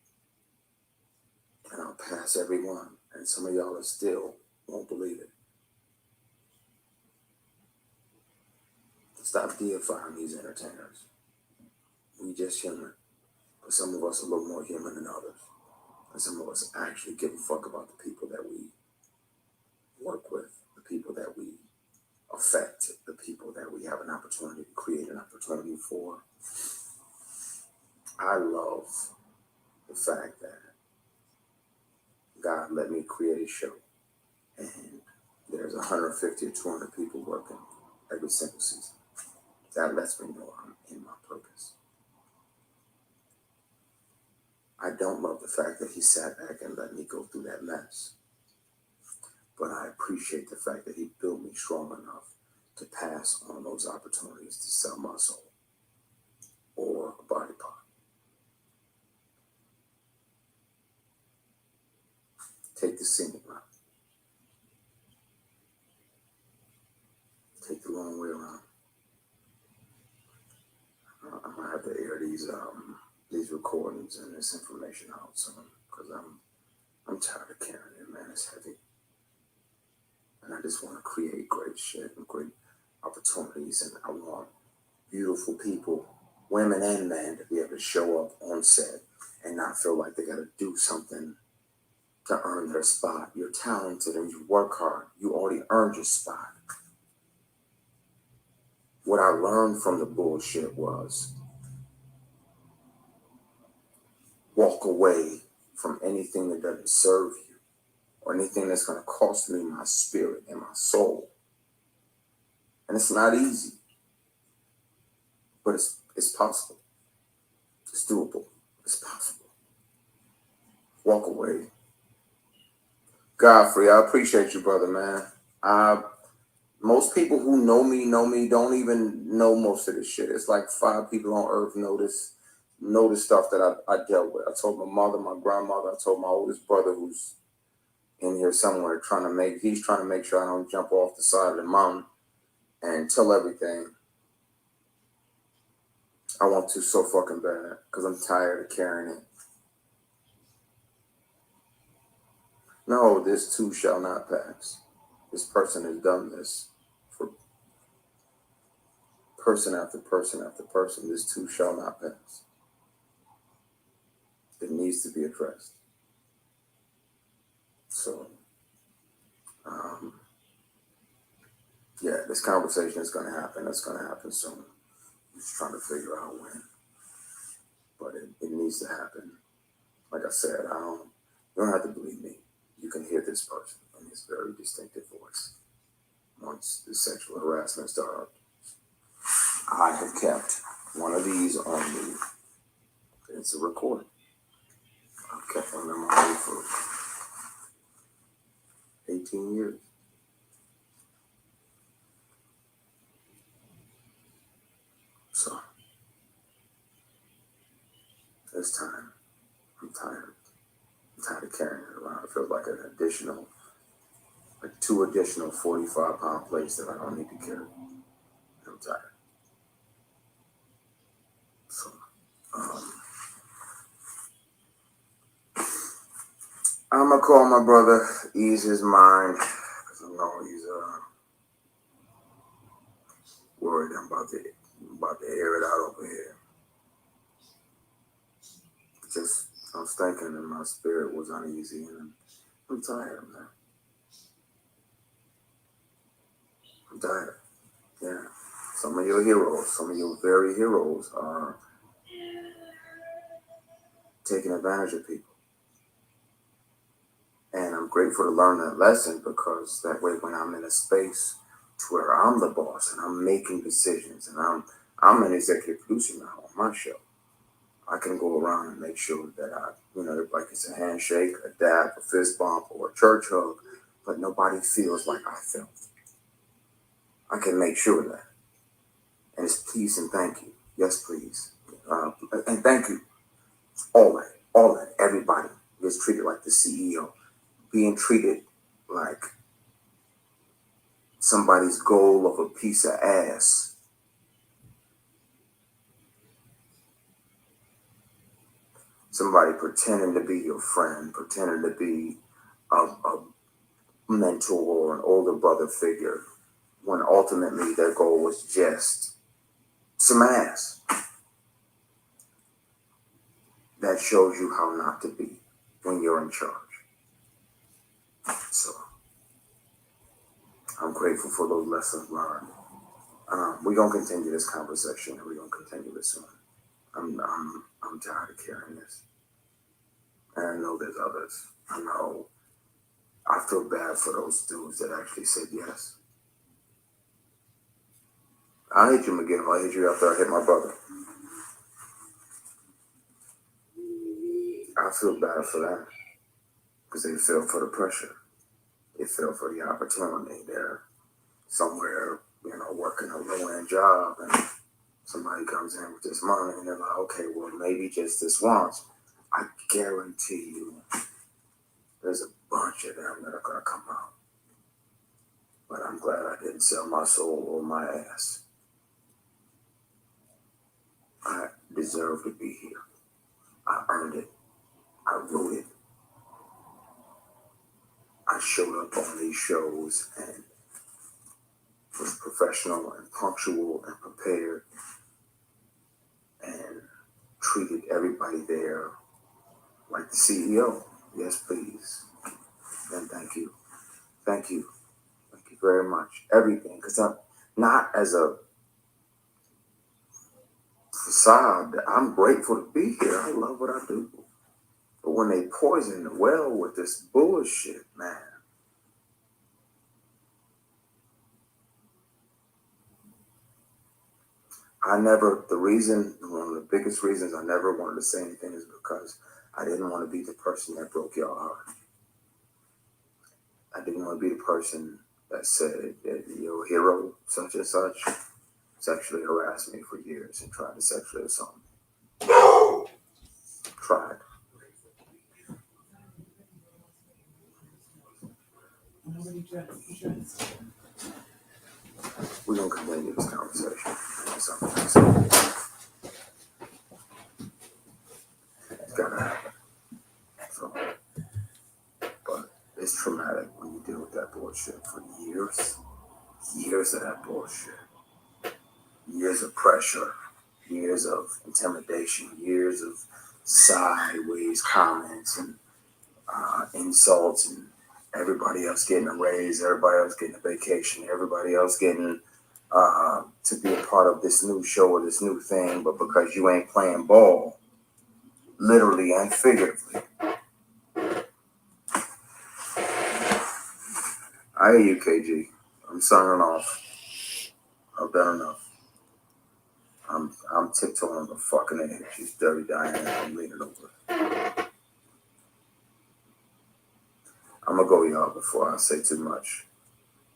And I'll pass everyone. And some of y'all still won't believe it. Stop deifying these entertainers. We just human. But some of us are a little more human than others. And some of us actually give a fuck about the people that we work with, the people that we affect, the people that we have an opportunity to create an opportunity for. I love the fact that God let me create a show and there's 150 or 200 people working every single season. That lets me know I'm in my purpose. I don't love the fact that he sat back and let me go through that mess. But I appreciate the fact that he built me strong enough to pass on those opportunities to sell my soul or a body part. Take the scenic route. Take the long way around. I'm gonna have to air these recordings and this information out soon because I'm tired of carrying it, man. It's heavy. And I just want to create great shit and great opportunities. And I want beautiful people, women and men, to be able to show up on set and not feel like they got to do something to earn their spot. You're talented and you work hard. You already earned your spot. what I learned from the bullshit was walk away from anything that doesn't serve you or anything that's going to cost me my spirit and my soul. And it's not easy, but it's possible. It's doable. It's possible. Walk away. Godfrey, I appreciate you, brother, man. Most people who know me don't even know most of this shit. It's like 5 people on earth know this stuff that I dealt with. I told my mother, my grandmother, I told my oldest brother who's in here somewhere he's trying to make sure I don't jump off the side of the mountain and tell everything. I want to so fucking bad because I'm tired of carrying it. No, this too shall not pass. This person has done this for person after person after person. This too shall not pass. It needs to be addressed. So, yeah, this conversation is going to happen. It's going to happen soon. I'm just trying to figure out when. But it needs to happen. Like I said, you don't have to believe me. You can hear this person in his very distinctive voice. Once the sexual harassment started, I have kept one of these on me. It's a recording. I've kept one of them on me for 18 years. So, it's time. I'm tired. I'm tired of carrying it around. It feels like like 2 additional 45-pound plates that I don't need to carry. I'm tired. So, I'm gonna call my brother, ease his mind, because I know he's worried. I'm about to air it out over here. Just I was thinking, and my spirit was uneasy, and I'm tired, man. I'm tired. Yeah. Some of your heroes, some of your very heroes are taking advantage of people. And I'm grateful to learn that lesson because that way when I'm in a space to where I'm the boss and I'm making decisions and I'm an executive producer now on my show, I can go around and make sure that like it's a handshake, a dab, a fist bump, or a church hug, but nobody feels like I felt. I can make sure of that. And it's please and thank you. Yes, please. And thank you. All that, everybody gets treated like the CEO. Being treated like somebody's goal of a piece of ass. Somebody pretending to be your friend, pretending to be a mentor or an older brother figure, when ultimately their goal was just some ass. That shows you how not to be when you're in charge. So I'm grateful for those lessons learned. We're gonna continue this conversation, and we're gonna continue this soon. I'm tired of carrying this, and I know there's others. I feel bad for those dudes that actually said yes. I'll hit you again. I'll hit you after I hit my brother. I feel bad for them because they fell for the pressure. They fell for the opportunity. They're somewhere, working a low-end job, and somebody comes in with this money, and they're like, okay, well, maybe just this once. I guarantee you there's a bunch of them that are going to come out. But I'm glad I didn't sell my soul or my ass. I deserve to be here. I earned it. I wrote it. I showed up on these shows and was professional and punctual and prepared and treated everybody there like the CEO. Yes, please. And thank you. Thank you. Thank you very much. Everything. Because I'm not as a facade. I'm grateful to be here. I love what I do. But when they poison the well with this bullshit, man. One of the biggest reasons I never wanted to say anything is because I didn't want to be the person that broke your heart. I didn't want to be the person that said that your hero, such and such, sexually harassed me for years and tried to sexually assault me. Tried. We're going to continue this conversation. It's got to happen. So, but it's traumatic when you deal with that bullshit for years. Years of that bullshit. Years of pressure. Years of intimidation. Years of sideways comments and insults, and everybody else getting a raise, everybody else getting a vacation, everybody else getting to be a part of this new show or this new thing, but because you ain't playing ball, literally and figuratively. I hear you, KG. I'm signing off. I've done enough. I'm tiptoeing on the fucking edge. She's dirty Diana. I'm leaning over. I'm gonna go, y'all, before I say too much.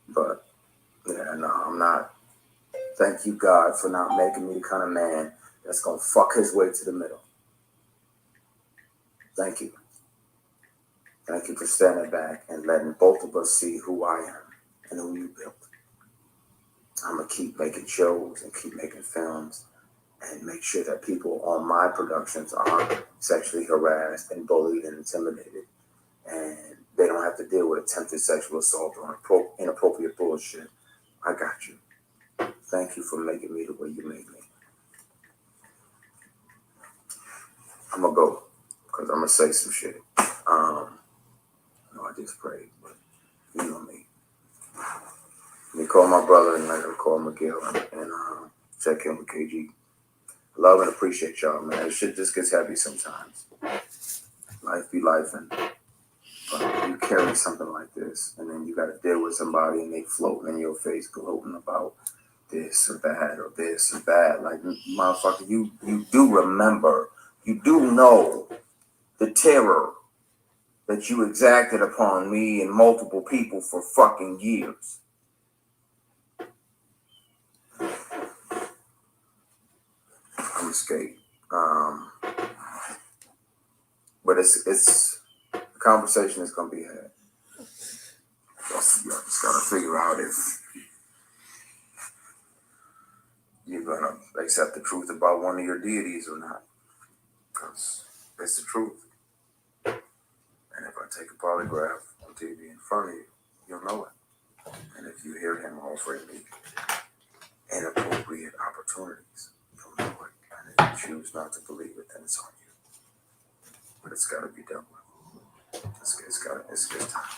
But yeah, no, I'm not. Thank you, God, for not making me the kind of man that's gonna fuck his way to the middle. Thank you. Thank you for standing back and letting both of us see who I am and who you built. I'm gonna keep making shows and keep making films and make sure that people on my productions aren't sexually harassed and bullied and intimidated, and they don't have to deal with attempted sexual assault or inappropriate bullshit. I got you. Thank you for making me the way you made me. I'm gonna go because I'm gonna say some shit. No, I just prayed, but you know me. Let me call my brother and let him call Miguel and check in with KG. Love and appreciate y'all, man. This shit just gets heavy sometimes. Life be life, and you carry something like this, and then you got to deal with somebody, and they floating in your face, gloating about this or that or this or that. Like, motherfucker, you do remember, you do know the terror that you exacted upon me and multiple people for fucking years. I'm escaped. But it's the conversation is gonna be had. You just gotta figure out if you're gonna accept the truth about one of your deities or not. Because it's the truth. And if I take a polygraph on TV in front of you, you'll know it. And if you hear him offering me inappropriate opportunities, you'll know it. And if you choose not to believe it, then it's on you. But it's gotta be dealt with. It's good time.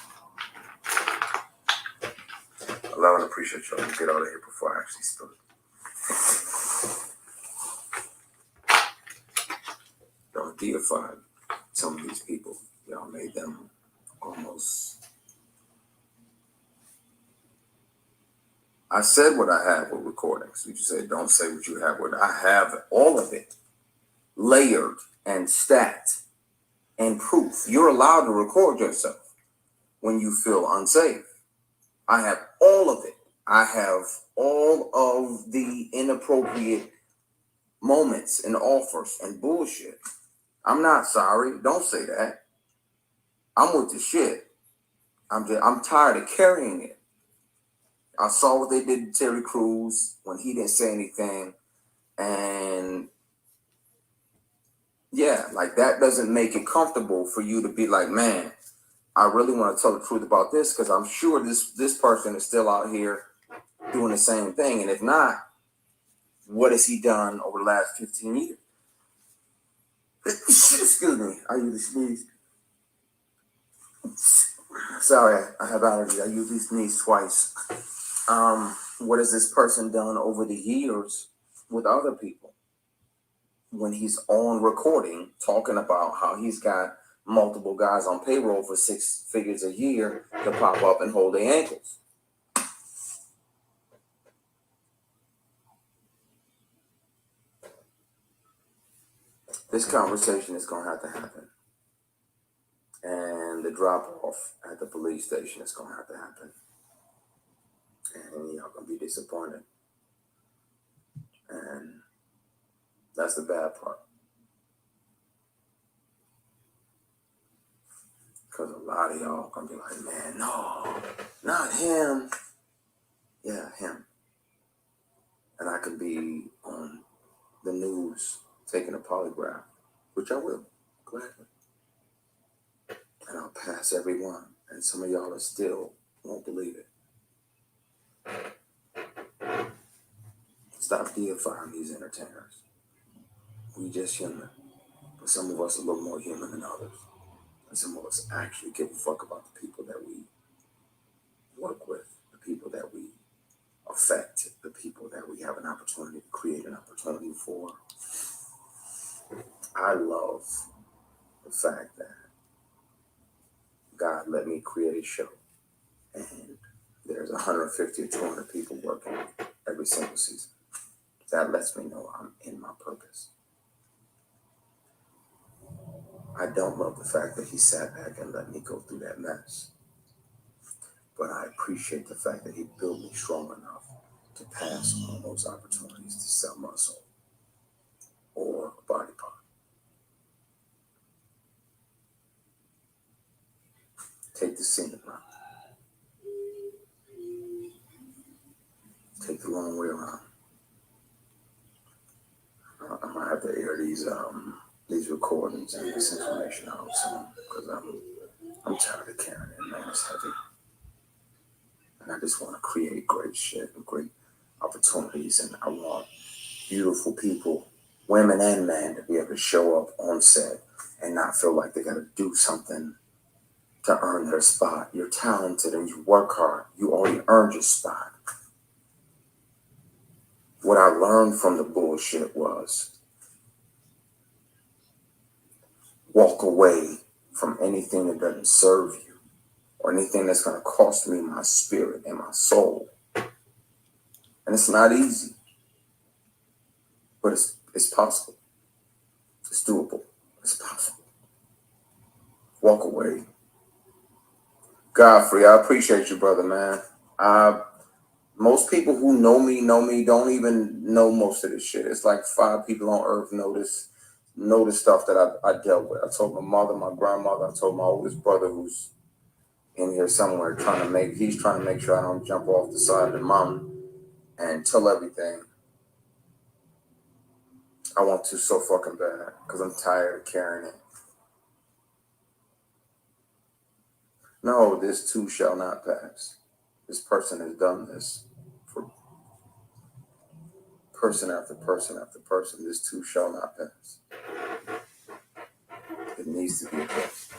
I love and appreciate y'all. Get out of here before I actually spill it. Y'all deified some of these people. Y'all made them almost. I said what I have with recordings. You just said don't say what you have with. I have all of it layered and stacked and proof. You're allowed to record yourself when you feel unsafe. I have all of it. I have all of the inappropriate moments and offers and bullshit. I'm not sorry. Don't say that. I'm with the shit. I'm tired of carrying it. I saw what they did to Terry Crews when he didn't say anything. And yeah, like that doesn't make it comfortable for you to be like, man, I really want to tell the truth about this because I'm sure this person is still out here doing the same thing. And if not, what has he done over the last 15 years? Excuse me, I usually sneeze. Sorry, I have allergies. I usually sneeze twice. What has this person done over the years with other people? when he's on recording talking about how he's got multiple guys on payroll for 6 figures a year to pop up and hold their ankles. This conversation is going to have to happen. And the drop off at the police station is going to have to happen. And y'all going to be disappointed. And that's the bad part. Because a lot of y'all going to be like, man, no, not him. Yeah, him. And I could be on the news taking a polygraph, which I will, gladly. And I'll pass everyone. And some of y'all still won't believe it. Stop deifying these entertainers. We just human. But some of us are a little more human than others. And some of us actually give a fuck about the people that we work with, the people that we affect, the people that we have an opportunity to create an opportunity for. I love the fact that God let me create a show and there's 150 or 200 people working every single season. That lets me know I'm in my purpose. I don't love the fact that he sat back and let me go through that mess. But I appreciate the fact that he built me strong enough to pass on those opportunities to sell my soul or a body part. Take the scenic route. Take the long way around. I might have to air these recordings and this information out soon because I'm tired of carrying it, man. It's heavy. And I just want to create great shit and great opportunities. And I want beautiful people, women and men, to be able to show up on set and not feel like they got to do something to earn their spot. You're talented and you work hard. You already earned your spot. What I learned from the bullshit was walk away from anything that doesn't serve you or anything that's going to cost me my spirit and my soul. And it's not easy, but it's possible. It's doable. It's possible. Walk away. Godfrey, I appreciate you, brother, man. Most people who know me don't even know most of this shit. It's like 5 people on earth know the stuff that I dealt with. I told my mother, my grandmother, I told my oldest brother who's in here somewhere he's trying to make sure I don't jump off the side of the mountain and tell everything. I want to so fucking bad because I'm tired of carrying it. No, this too shall not pass. This person has done this for person after person after person. This too shall not pass. It needs to be addressed.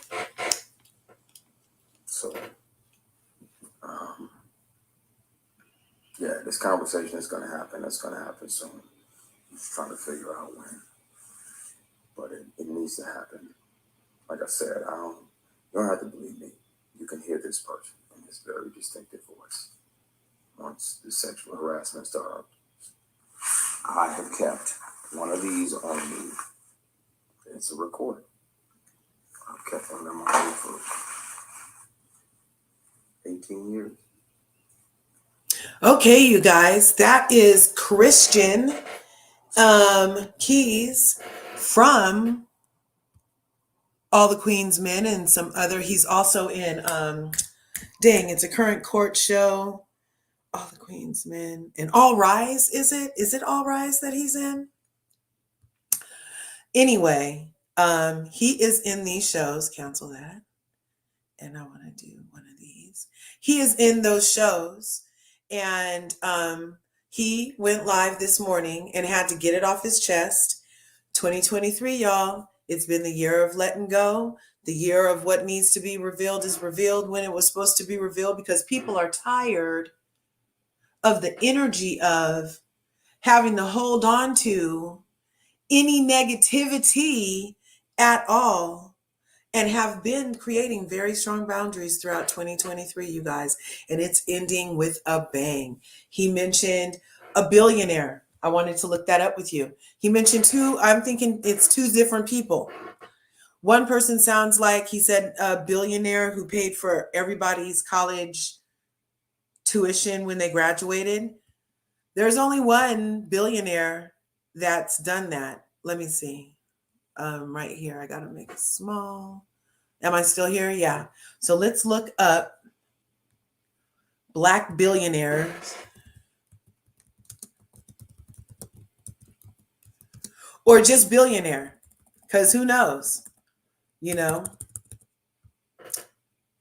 So, yeah, this conversation is going to happen. It's going to happen soon. I'm just trying to figure out when. But it needs to happen. Like I said, you don't have to believe me. You can hear this person in this very distinctive voice. Once the sexual harassment starts, I have kept one of these on me. It's a recording. I've kept one of them on me for 18 years. Okay, you guys, that is Christian Keys from All the Queen's Men and some other. He's also in it's a current court show. All the Queen's Men and All Rise. Is it All Rise that he's in? Anyway, he is in these shows. Cancel that. And I want to do one of these. He is in those shows. And he went live this morning and had to get it off his chest. 2023, y'all. It's been the year of letting go. The year of what needs to be revealed is revealed when it was supposed to be revealed because people are tired of the energy of having to hold on to any negativity at all, and have been creating very strong boundaries throughout 2023, you guys. And it's ending with a bang. He mentioned a billionaire. I wanted to look that up with you. He mentioned two, I'm thinking it's two different people. One person sounds like he said a billionaire who paid for everybody's college tuition when they graduated. There's only one billionaire that's done that. Let me see. Right here, I gotta make it small. Am I still here? Yeah. So let's look up Black billionaires, or just billionaire, because who knows, you know,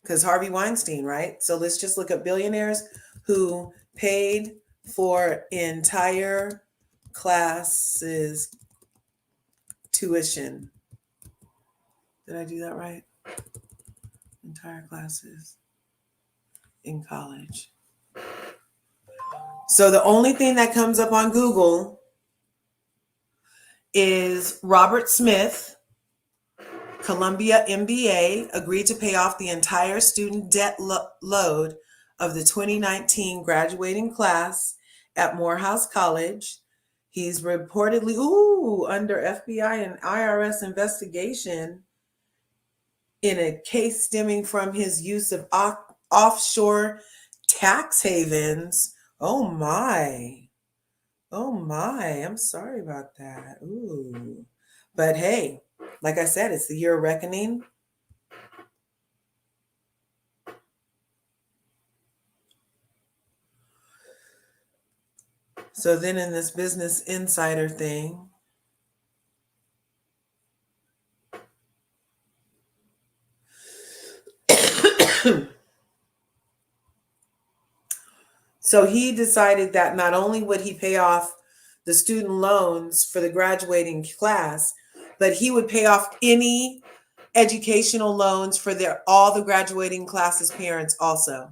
because Harvey Weinstein, right? So let's just look up billionaires who paid for entire classes tuition. Did I do that right? Entire classes in college. So the only thing that comes up on Google is Robert Smith, Columbia MBA, agreed to pay off the entire student debt load of the 2019 graduating class at Morehouse College. He's reportedly under FBI and IRS investigation in a case stemming from his use of offshore tax havens. Oh my. I'm sorry about that. Ooh. But hey, like I said, it's the year of reckoning. So then in this Business Insider thing, so he decided that not only would he pay off the student loans for the graduating class, but he would pay off any educational loans for all the graduating class's parents also.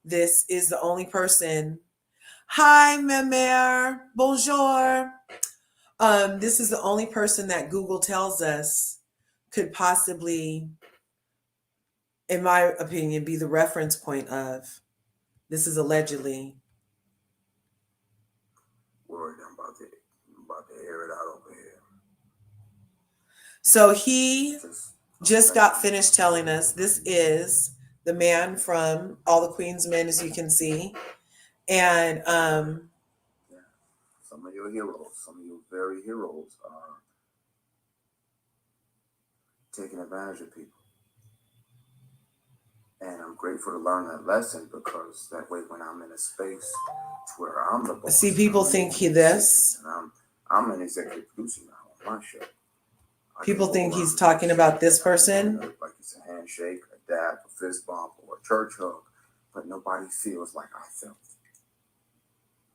This is the only person. Hi, ma mère. Bonjour. This is the only person that Google tells us could possibly, in my opinion, be the reference point of. This is allegedly. Worried, I'm about to air it out over here. So he just got finished telling us this is the man from All the Queen's Men, as you can see. And some of your heroes, some of your very heroes are taking advantage of people. And I'm grateful to learn that lesson, because that way when I'm in a space where I'm the boss. See, people think this. And I'm an executive producer now on my show. People think he's talking about this person. Like it's a handshake, a dab, a fist bump, or a church hug. But nobody feels like I felt.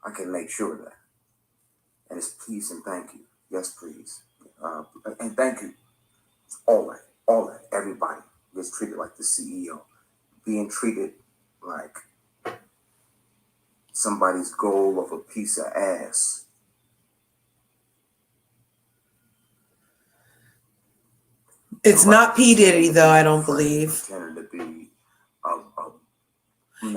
I can make sure of that. And it's please and thank you. Yes, please. And thank you. All that. Everybody gets treated like the CEO. Being treated like somebody's goal of a piece of ass. It's not P. Diddy, though, I don't believe. To be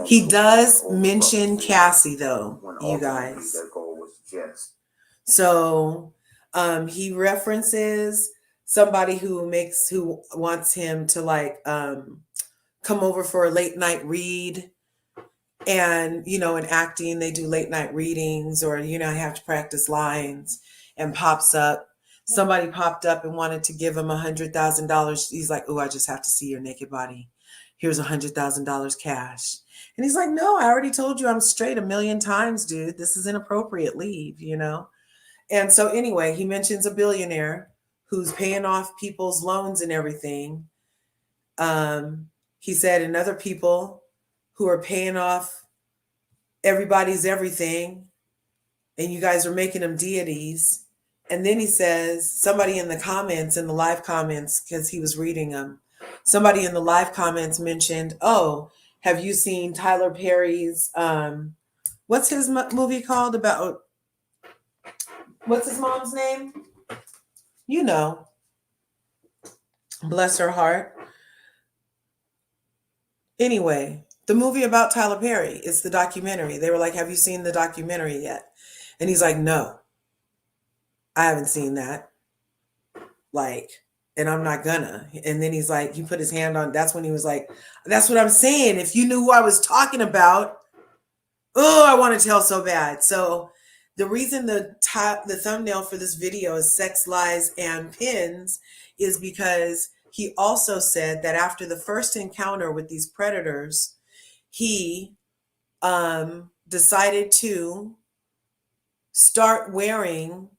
he does mention Cassie, though, you guys. Their goal was just. So he references somebody who wants him to come over for a late night read. And, in acting, they do late night readings, or, I have to practice lines, and somebody popped up and wanted to give him $100,000. He's like, oh, I just have to see your naked body. Here's $100,000 cash. And he's like, no, I already told you I'm straight 1,000,000 times, dude. This is inappropriate. Leave, And so anyway, he mentions a billionaire who's paying off people's loans and everything. He said, and other people who are paying off everybody's everything, and you guys are making them deities. And then he says, somebody in the live comments, because he was reading them, somebody in the live comments mentioned, oh, have you seen Tyler Perry's, what's his movie called about, what's his mom's name? you know, bless her heart. Anyway, the movie about Tyler Perry, it's the documentary. They were like, have you seen the documentary yet? And he's like, no, I haven't seen that. Like, and I'm not gonna. And then he's like, he put his hand on, that's when he was like, that's what I'm saying. If you knew who I was talking about, oh, I want to tell so bad. So the reason the thumbnail for this video is sex, lies, and pins is because he also said that after the first encounter with these predators, he decided to start wearing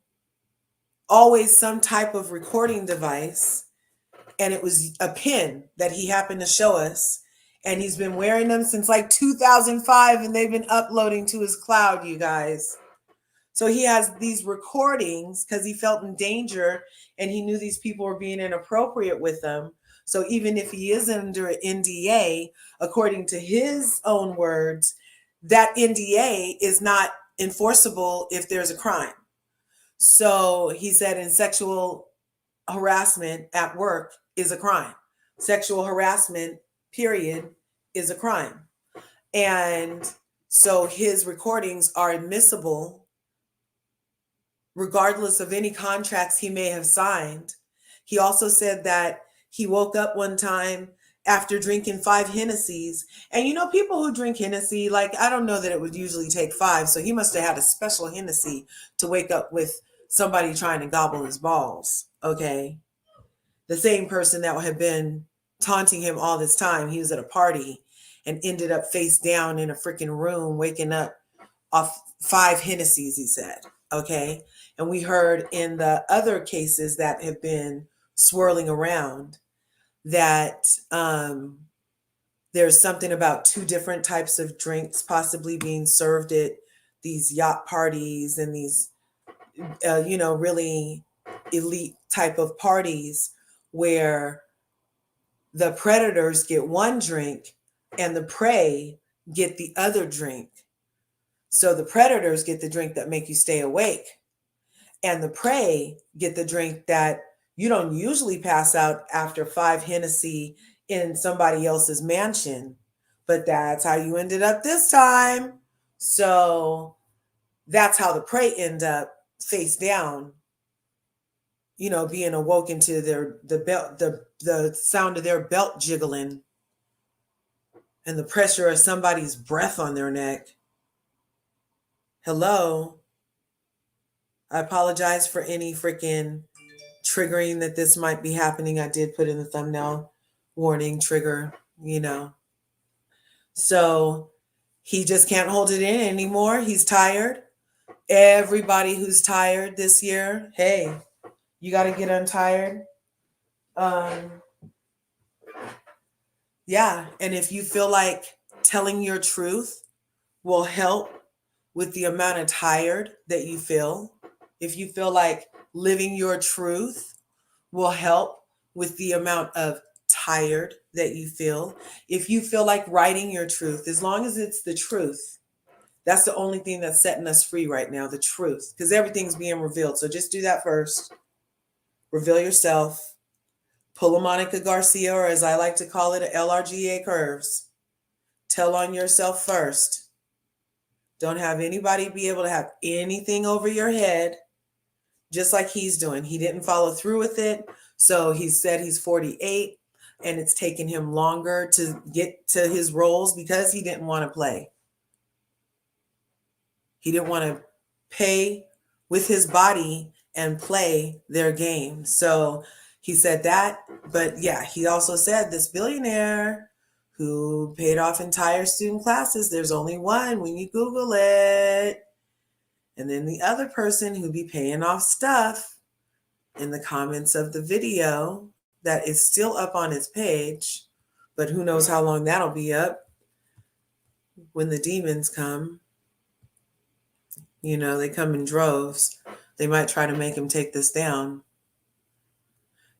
always some type of recording device, and it was a pin that he happened to show us, and he's been wearing them since like 2005, and they've been uploading to his cloud, you guys. So he has these recordings because he felt in danger and he knew these people were being inappropriate with him. So even if he is under an NDA, according to his own words, that NDA is not enforceable if there's a crime. So he said in sexual harassment at work is a crime. Sexual harassment, period, is a crime. And so his recordings are admissible regardless of any contracts he may have signed. He also said that he woke up one time after drinking 5 Hennessy's. And you know, people who drink Hennessy, like, I don't know that it would usually take 5. So he must have had a special Hennessy to wake up with somebody trying to gobble his balls. Okay. The same person that had been taunting him all this time. He was at a party and ended up face down in a freaking room, waking up off 5 Hennessy's, he said. Okay. And we heard in the other cases that have been swirling around that there's something about 2 different types of drinks possibly being served at these yacht parties and these, really elite type of parties where the predators get one drink and the prey get the other drink. So the predators get the drink that make you stay awake, and the prey get the drink that you don't usually pass out after 5 Hennessy in somebody else's mansion, but that's how you ended up this time. So that's how the prey end up face down, being awoken to the sound of their belt jiggling and the pressure of somebody's breath on their neck. Hello. I apologize for any freaking triggering that this might be happening. I did put in the thumbnail warning trigger, So he just can't hold it in anymore. He's tired. Everybody who's tired this year, hey, you got to get untired. Yeah. And if you feel like telling your truth will help with the amount of tired that you feel, if you feel like living your truth will help with the amount of tired that you feel, if you feel like writing your truth, as long as it's the truth, that's the only thing that's setting us free right now, the truth, because everything's being revealed. So just do that first. Reveal yourself. Pull a Monica Garcia, or as I like to call it, a LRGA curves. Tell on yourself first. Don't have anybody be able to have anything over your head, just like he's doing. He didn't follow through with it. So he said he's 48 and it's taken him longer to get to his roles because he didn't want to play. He didn't want to pay with his body and play their game. So he said that. But yeah, he also said this billionaire who paid off entire student classes, there's only one when you Google it. And then the other person who be paying off stuff in the comments of the video that is still up on his page, but who knows how long that'll be up when the demons come. They come in droves. They might try to make him take this down.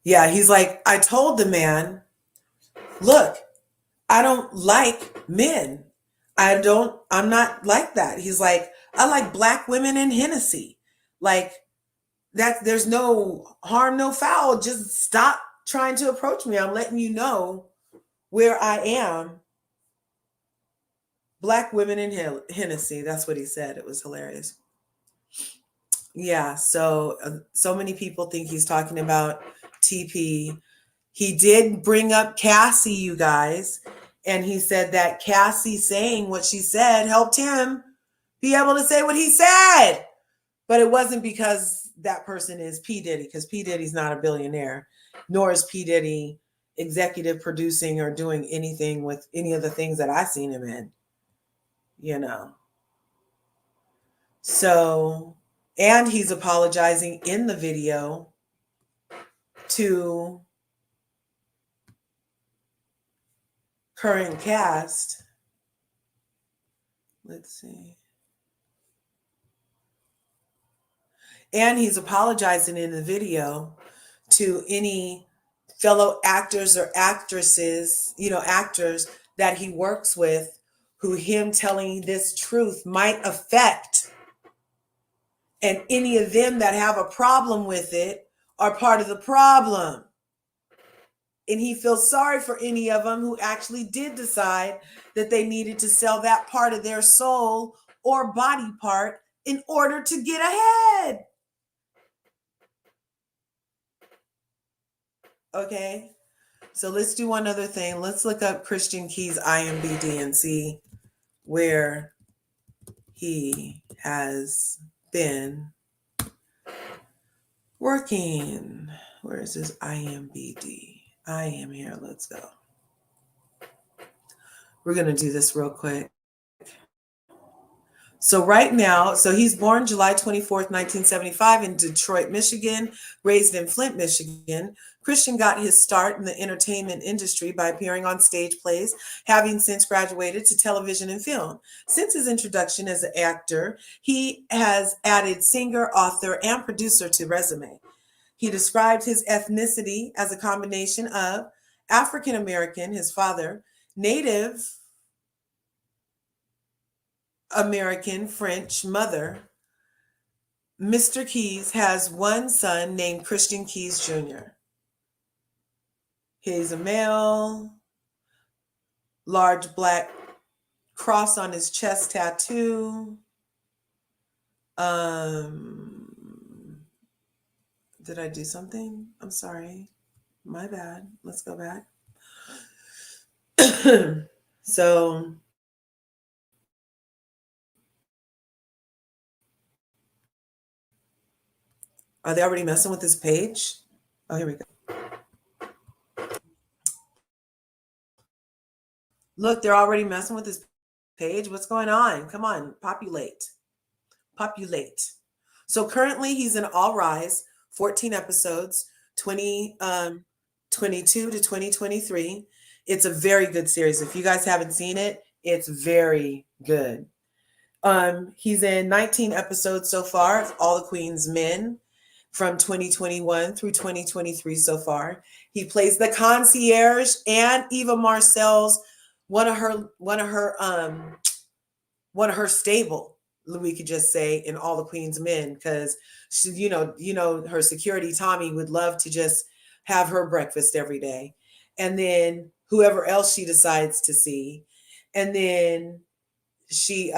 Yeah, he's like, I told the man, look, I don't like men. I'm not like that. He's like, I like black women and Hennessy. Like, that there's no harm, no foul. Just stop trying to approach me. I'm letting you know where I am. Black women in Hennessy. That's what he said. It was hilarious. Yeah. So many people think he's talking about TP. He did bring up Cassie, you guys, and he said that Cassie saying what she said helped him be able to say what he said. But it wasn't because that person is P. Diddy, because P. Diddy's not a billionaire, nor is P. Diddy executive producing or doing anything with any of the things that I've seen him in, you know. So, and he's apologizing in the video to current cast. Let's see. And he's apologizing in the video to any fellow actors or actresses, actors that he works with, who him telling this truth might affect. And any of them that have a problem with it are part of the problem. And he feels sorry for any of them who actually did decide that they needed to sell that part of their soul or body part in order to get ahead. Okay, so let's do one other thing. Let's look up Christian Key's IMBD and see where he has been working. Where is his IMBD? I am here. Let's go. We're going to do this real quick. So right now, he's born July 24th, 1975 in Detroit, Michigan, raised in Flint, Michigan. Christian got his start in the entertainment industry by appearing on stage plays, having since graduated to television and film. Since his introduction as an actor, he has added singer, author, and producer to resume. He described his ethnicity as a combination of African American, his father, Native American French mother. Mr. Keys has one son named Christian Keys Jr. He's a male, large black cross on his chest tattoo. Did I do something? I'm sorry. My bad. Let's go back. So are they already messing with this page? Oh, here we go. Look, they're already messing with this page. What's going on? Come on, populate. So currently he's in All Rise, 14 episodes, 2022 to 2023. It's a very good series. If you guys haven't seen it, it's very good. He's in 19 episodes so far of All the Queen's Men from 2021 through 2023 so far. He plays the concierge and Eva Marcel's one of her stable, we could just say, in All the Queen's Men, because she, her security Tommy would love to just have her breakfast every day, and then whoever else she decides to see, and then she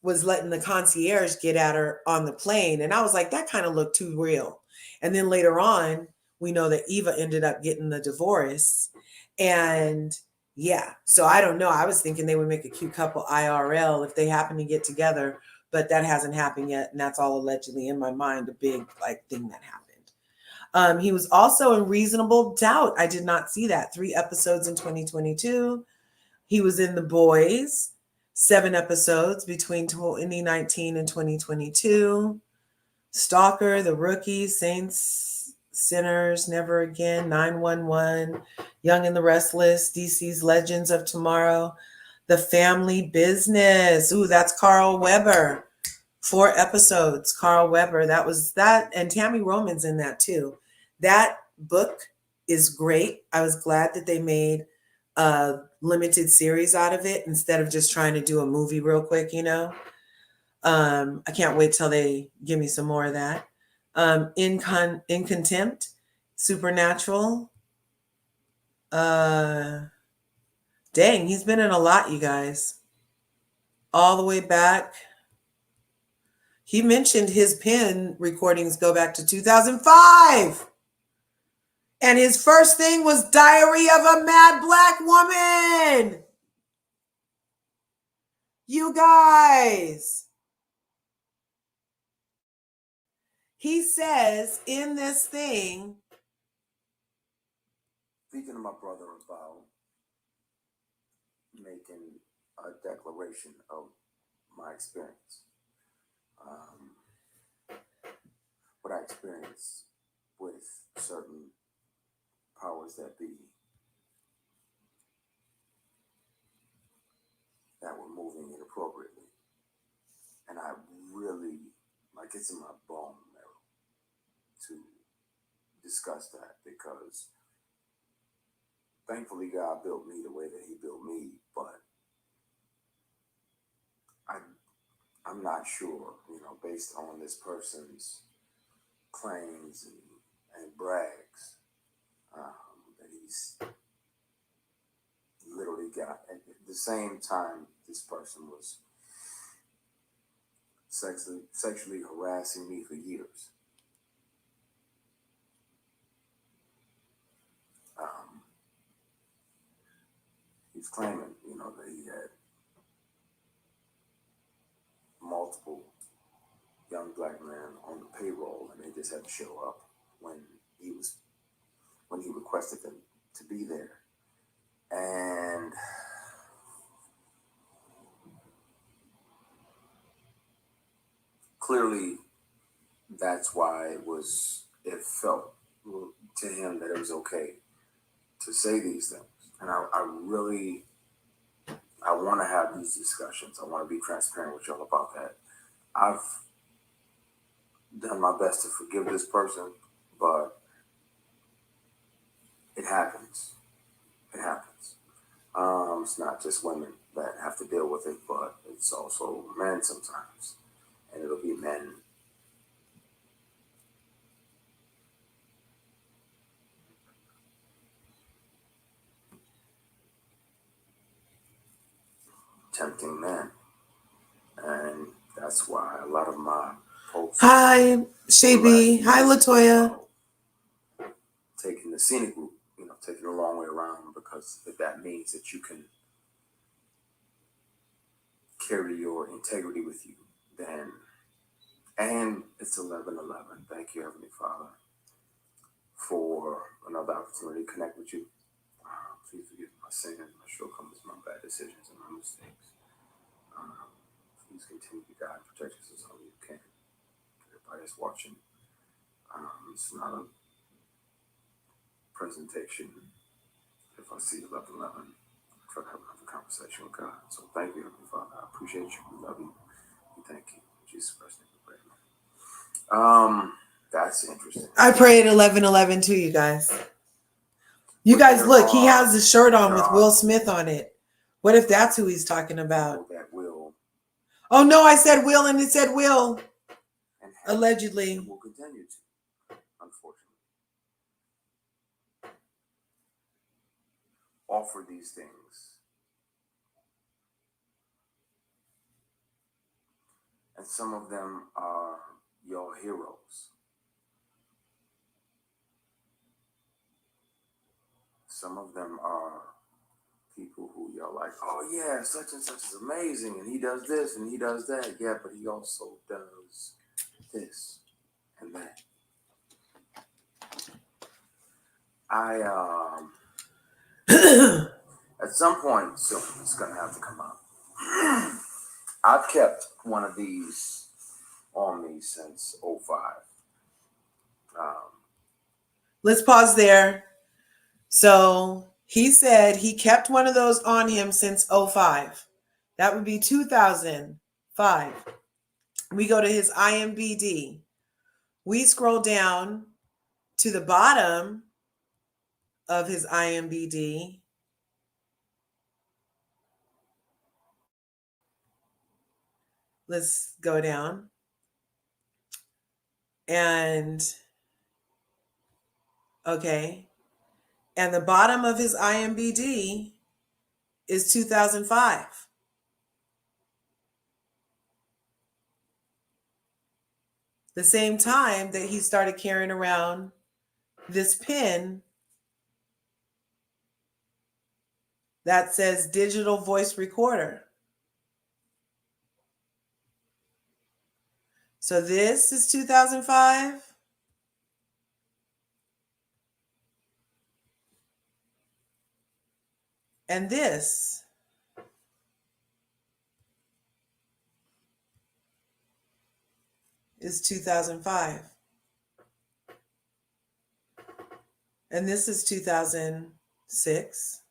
was letting the concierge get at her on the plane, and I was like, that kind of looked too real. And then later on, we know that Eva ended up getting the divorce, and yeah, so I don't know. I was thinking they would make a cute couple IRL if they happen to get together, but that hasn't happened yet, and that's all allegedly in my mind, a big thing that happened. He was also in Reasonable Doubt. I did not see that. 3 episodes in 2022. He was in The Boys, 7 episodes between 2019 and 2022. Stalker, The Rookie, Saints, Sinners, Never Again, 911, Young and the Restless, DC's Legends of Tomorrow, The Family Business. Ooh, that's Carl Weber. 4 episodes, Carl Weber. That was that, and Tammy Roman's in that too. That book is great. I was glad that they made a limited series out of it instead of just trying to do a movie real quick, I can't wait till they give me some more of that. In Contempt, Supernatural. Dang, he's been in a lot, you guys. All the way back. He mentioned his pen recordings go back to 2005. And his first thing was Diary of a Mad Black Woman. You guys. He says in this thing. Speaking to my brother about making a declaration of my experience. What I experienced with certain powers that be that were moving inappropriately. And I really, like, it's in my bone marrow to discuss that, because thankfully God built me the way that he built me, but I'm not sure, based on this person's claims and brags, that he's literally got, at the same time this person was sexually harassing me for years. He's claiming, that he had multiple young black men on the payroll, and they just had to show up when he requested them to be there. And clearly that's why it felt to him that it was okay to say these things. And I really want to have these discussions. I want to be transparent with y'all about that. I've done my best to forgive this person, but it happens. It happens. It's not just women that have to deal with it, but it's also men sometimes. And it'll be men tempting men. And that's why a lot of my posts. Hi, Shaby. Hi, Latoya. Taking the scenic route, taking the long way around, because if that means that you can carry your integrity with you, then, and it's 11:11. Thank you, Heavenly Father, for another opportunity to connect with you. Please forgive my sins, my shortcomings, my bad decisions, and my mistakes. Please continue to guide and protect us as only you can. Everybody that's watching, it's not a presentation. If I see 11:11, try to have another conversation with God. So thank you, Heavenly Father. I appreciate you. We love you. We thank you. In Jesus Christ, we pray. That's interesting. I pray at 11:11 too, you guys. You guys, look, he has a shirt on with Will Smith on it. What if that's who he's talking about? That Will. Oh no, I said Will, and it said Will. And allegedly. And will continue to, unfortunately, offer these things. And some of them are your heroes. Some of them are people who you're like, oh yeah, such and such is amazing, and he does this and he does that. Yeah, but he also does this and that. At some point soon, it's gonna have to come out. I've kept one of these on me since 05. Let's pause there. So he said he kept one of those on him since 05. That would be 2005. We go to his IMBD. We scroll down to the bottom of his IMBD. Let's go down. And okay. And the bottom of his IMBD is 2005. The same time that he started carrying around this pen that says digital voice recorder. So this is 2005. And this is 2005. And this is 2006.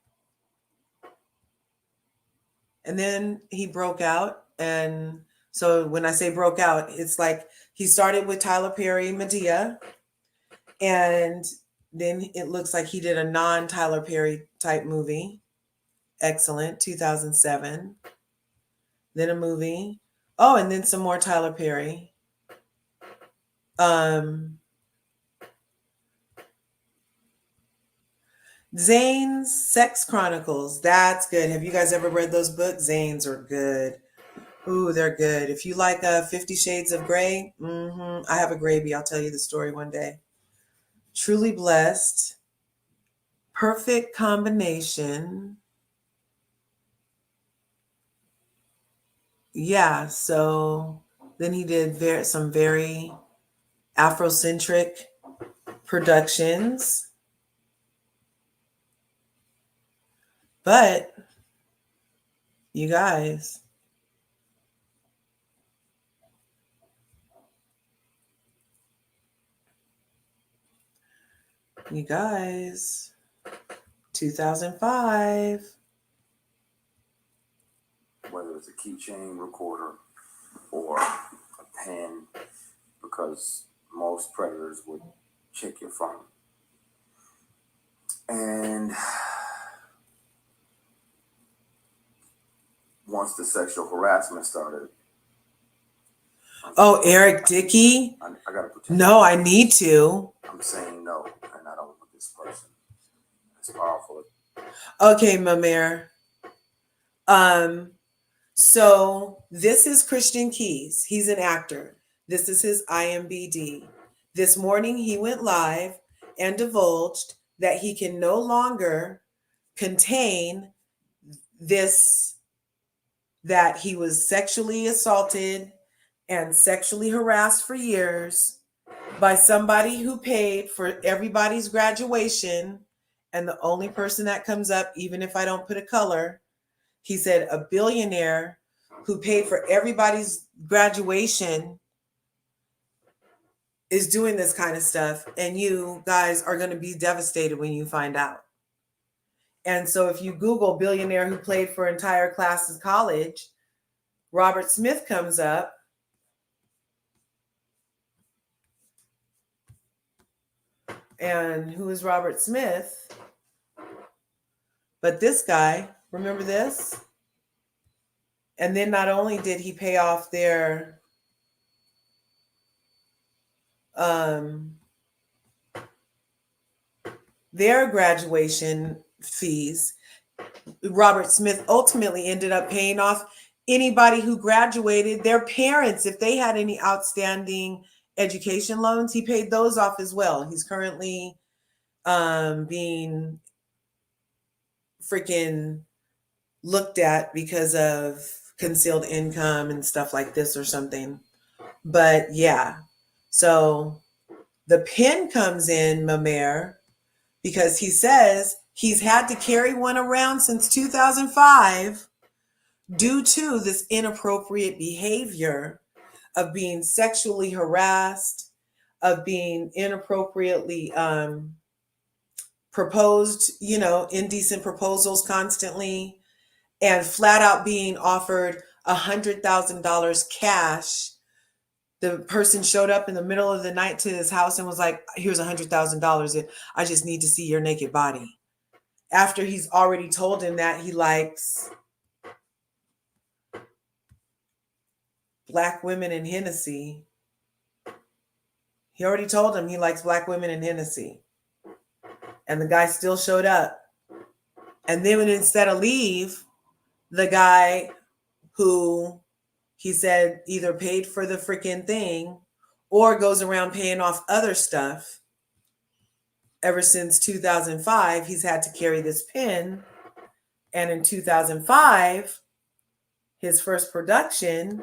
And then he broke out. And so when I say broke out, it's like he started with Tyler Perry, Medea. And then it looks like he did a non-Tyler Perry type movie. Excellent. 2007. Then a movie. Oh, and then some more Tyler Perry. Zane's Sex Chronicles. That's good. Have you guys ever read those books? Zane's are good. Ooh, they're good. If you like 50 Shades of Grey, I have a Grayby. I'll tell you the story one day. Truly Blessed. Perfect Combination. Yeah, so then he did some very Afrocentric productions. But you guys, you guys, 2005. Whether it's a keychain recorder or a pen, because most predators would check your phone. And once the sexual harassment started, Oh, Eric Dickey? I gotta protect. No, I need to. I'm saying no, and I don't want this person. It's powerful. Okay, Mamere. So this is Christian Keys. He's an actor. This is his IMBD. This morning he went live and divulged that he can no longer contain this, that he was sexually assaulted and sexually harassed for years by somebody who paid for everybody's graduation. And the only person that comes up, even if I don't put a color, he said a billionaire who paid for everybody's graduation is doing this kind of stuff. And you guys are going to be devastated when you find out. And so if you Google billionaire who paid for entire classes college, Robert Smith comes up. And who is Robert Smith? But this guy, remember this? And then not only did he pay off their graduation fees, Robert Smith ultimately ended up paying off anybody who graduated, their parents, if they had any outstanding education loans, he paid those off as well. He's currently being freaking looked at because of concealed income and stuff like this or something. But yeah, so the pen comes in, Mamere, because he says he's had to carry one around since 2005 due to this inappropriate behavior of being sexually harassed, of being inappropriately proposed, indecent proposals constantly, and flat out being offered $100,000 cash. The person showed up in the middle of the night to his house and was like, here's $100,000. I just need to see your naked body. After he's already told him that he likes Black women and Hennessy. He already told him he likes black women and Hennessy. And the guy still showed up. And then instead of leave, the guy who he said either paid for the freaking thing or goes around paying off other stuff. Ever since 2005, he's had to carry this pin. And in 2005, his first production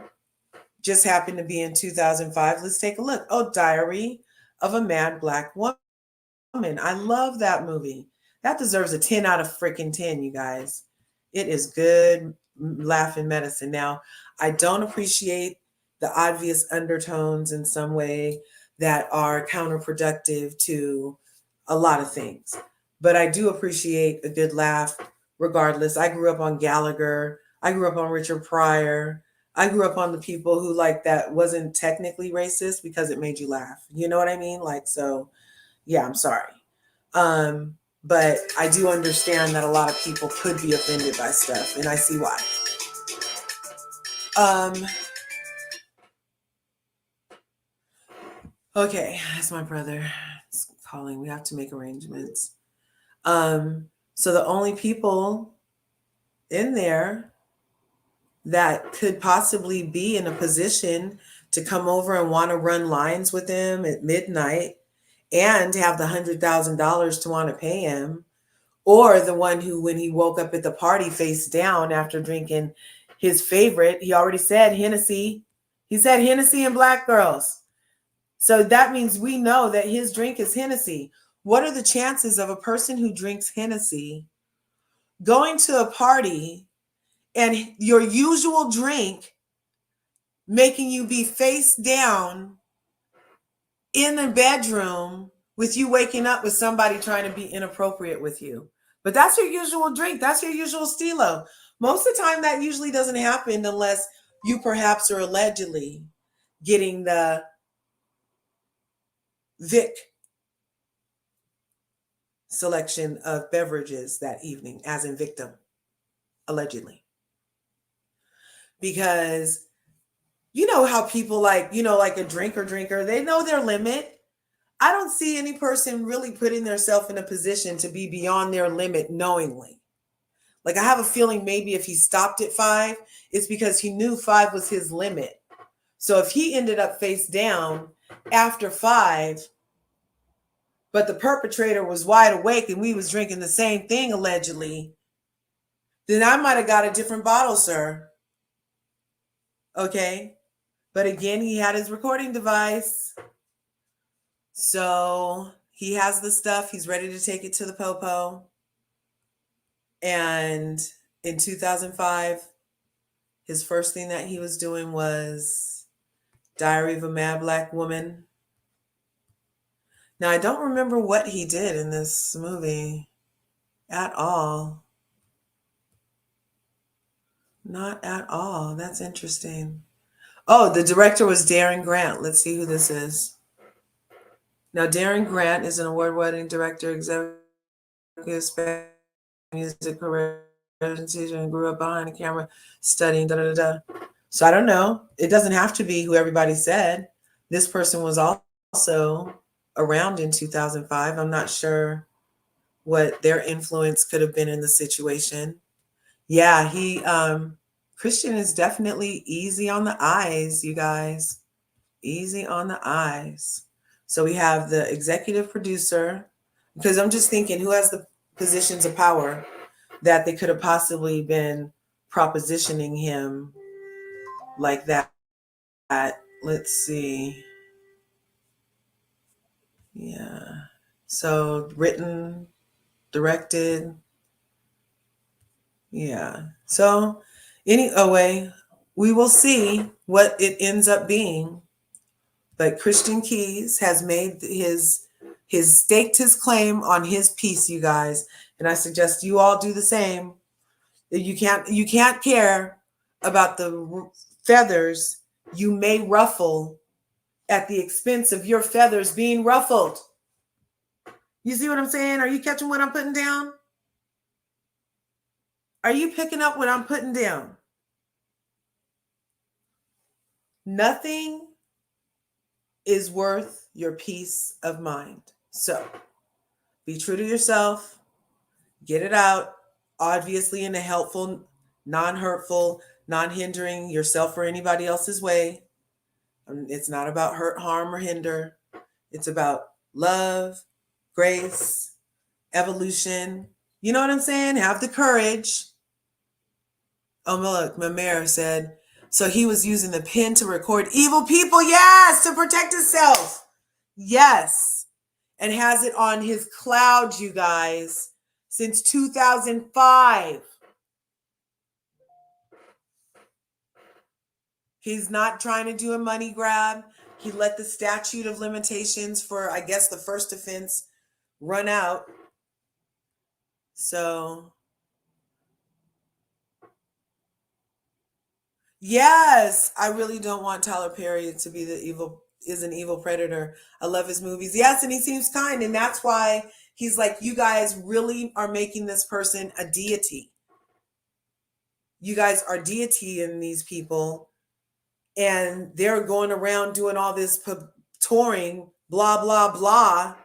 just happened to be in 2005. Let's take a look. Oh, Diary of a Mad Black Woman. I love that movie. That deserves a 10 out of freaking 10, you guys. It is good laughing medicine. Now, I don't appreciate the obvious undertones in some way that are counterproductive to a lot of things. But I do appreciate a good laugh regardless. I grew up on Gallagher. I grew up on Richard Pryor. I grew up on the people who like that wasn't technically racist because it made you laugh. You know what I mean? Like, so yeah, I'm sorry. But I do understand that a lot of people could be offended by stuff, and I see why. Okay, that's my brother. It's calling. We have to make arrangements. So the only people in there that could possibly be in a position to come over and want to run lines with him at midnight and have the $100,000 to want to pay him, or the one who, when he woke up at the party face down after drinking his favorite, he already said Hennessy. He said Hennessy and black girls. So that means we know that his drink is Hennessy. What are the chances of a person who drinks Hennessy going to a party and your usual drink making you be face down in the bedroom with you waking up with somebody trying to be inappropriate with you? But that's your usual drink. That's your usual stilo. Most of the time, that usually doesn't happen unless you perhaps are allegedly getting the Vic selection of beverages that evening, as in victim, allegedly. Because you know how people like, like a drinker, they know their limit. I don't see any person really putting themselves in a position to be beyond their limit knowingly. Like, I have a feeling maybe if he stopped at 5, it's because he knew 5 was his limit. So if he ended up face down after 5, but the perpetrator was wide awake and we was drinking the same thing allegedly, then I might have got a different bottle, sir. Okay? But again, he had his recording device. So he has the stuff. He's ready to take it to the popo. And in 2005, his first thing that he was doing was Diary of a Mad Black Woman. Now, I don't remember what he did in this movie at all. Not at all. That's interesting. Oh, the director was Darren Grant. Let's see who this is. Now, Darren Grant is an award-winning director, executive music career, teacher, and grew up behind the camera studying So I don't know. It doesn't have to be who everybody said. This person was also around in 2005. I'm not sure what their influence could have been in the situation. Yeah, Christian is definitely easy on the eyes, you guys. Easy on the eyes. So we have the executive producer, because I'm just thinking who has the positions of power that they could have possibly been propositioning him like that. Let's see. Yeah. So written, directed. Yeah. So anyway, we will see what it ends up being. But Christian Keys has made his staked his claim on his piece, you guys. And I suggest you all do the same. You can't care about the feathers you may ruffle at the expense of your feathers being ruffled. You see what I'm saying? Are you catching what I'm putting down? Are you picking up what I'm putting down? Nothing is worth your peace of mind. So be true to yourself, get it out, obviously in a helpful, non hurtful, non hindering yourself or anybody else's way. It's not about hurt, harm, or hinder. It's about love, grace, evolution. You know what I'm saying? Have the courage. Oh, look, my mayor said, so he was using the pen to record evil people. Yes, to protect himself. Yes. And has it on his cloud, you guys, since 2005. He's not trying to do a money grab. He let the statute of limitations for, I guess, the first offense run out. So, yes, I really don't want Tyler Perry to be an evil predator. I love his movies. Yes, and he seems kind, and that's why he's like, you guys really are making this person a deity. You guys are deity in these people, and they're going around doing all this touring, blah, blah, blah.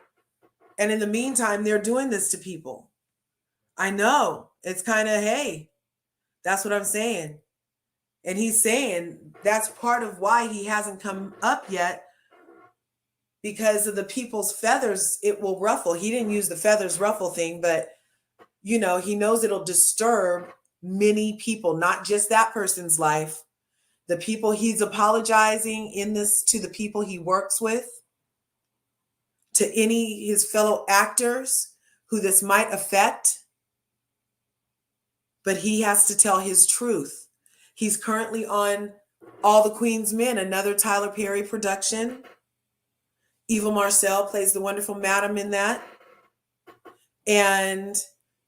And in the meantime, they're doing this to people. I know. It's kind of, hey, that's what I'm saying. And he's saying that's part of why he hasn't come up yet, because of the people's feathers it will ruffle. He didn't use the feathers ruffle thing, but he knows it'll disturb many people, not just that person's life. The people he's apologizing in this to, the people he works with, to any his fellow actors who this might affect. But he has to tell his truth. He's currently on All the Queen's Men, another Tyler Perry production. Eva Marcel plays the wonderful madam in that. And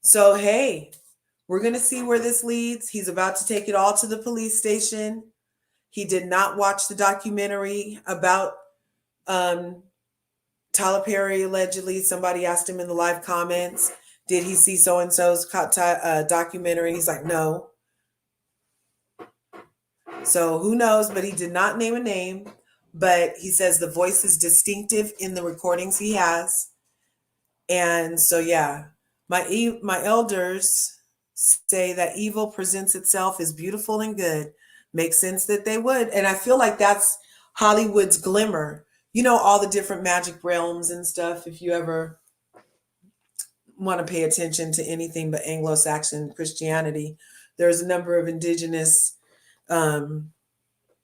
so, hey, we're going to see where this leads. He's about to take it all to the police station. He did not watch the documentary about Tyler Perry, allegedly. Somebody asked him in the live comments, did he see so-and-so's documentary? And he's like, no. So who knows? But he did not name a name. But he says the voice is distinctive in the recordings he has. And so, yeah, my elders say that evil presents itself as beautiful and good. Makes sense that they would. And I feel like that's Hollywood's glimmer. All the different magic realms and stuff. If you ever want to pay attention to anything but Anglo-Saxon Christianity, there's a number of indigenous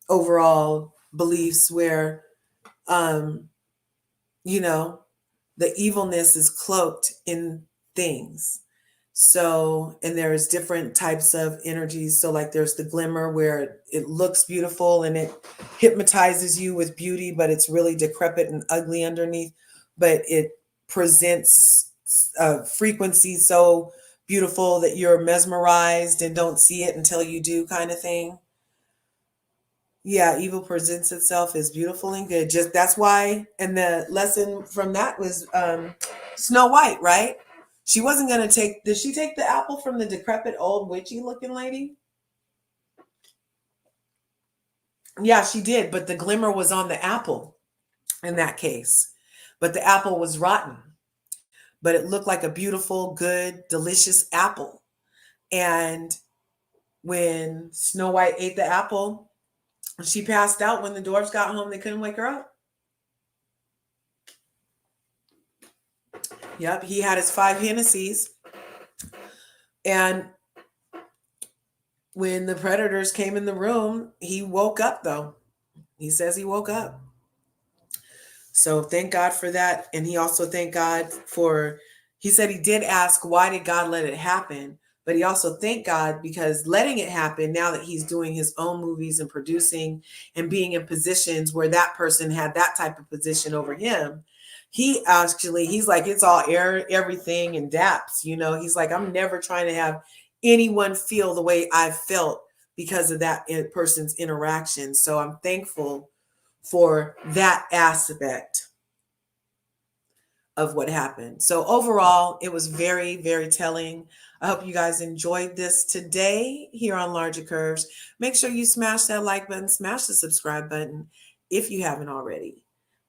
overall beliefs where, the evilness is cloaked in things. So, and there's different types of energies. So like there's the glimmer where it looks beautiful and it hypnotizes you with beauty, but it's really decrepit and ugly underneath, but it presents a frequency so beautiful that you're mesmerized and don't see it until you do, kind of thing. Yeah, evil presents itself as beautiful and good. Just that's why, and the lesson from that was Snow White, right? She wasn't going to did she take the apple from the decrepit old witchy looking lady? Yeah, she did, but the glimmer was on the apple in that case. But the apple was rotten. But it looked like a beautiful, good, delicious apple. And when Snow White ate the apple, she passed out. When the dwarves got home, they couldn't wake her up. Yep, he had his 5 Hennessy's. And when the predators came in the room, he woke up, though. He says he woke up. So thank God for that. And he also thanked God he said he did ask, why did God let it happen? But he also thanked God because letting it happen, now that he's doing his own movies and producing and being in positions where that person had that type of position over him, he's like, it's all air, everything and daps, he's like, I'm never trying to have anyone feel the way I've felt because of that person's interaction. So I'm thankful for that aspect of what happened. So overall, it was very, very telling. I hope you guys enjoyed this today here on Larger Curves. Make sure you smash that like button, smash the subscribe button if you haven't already.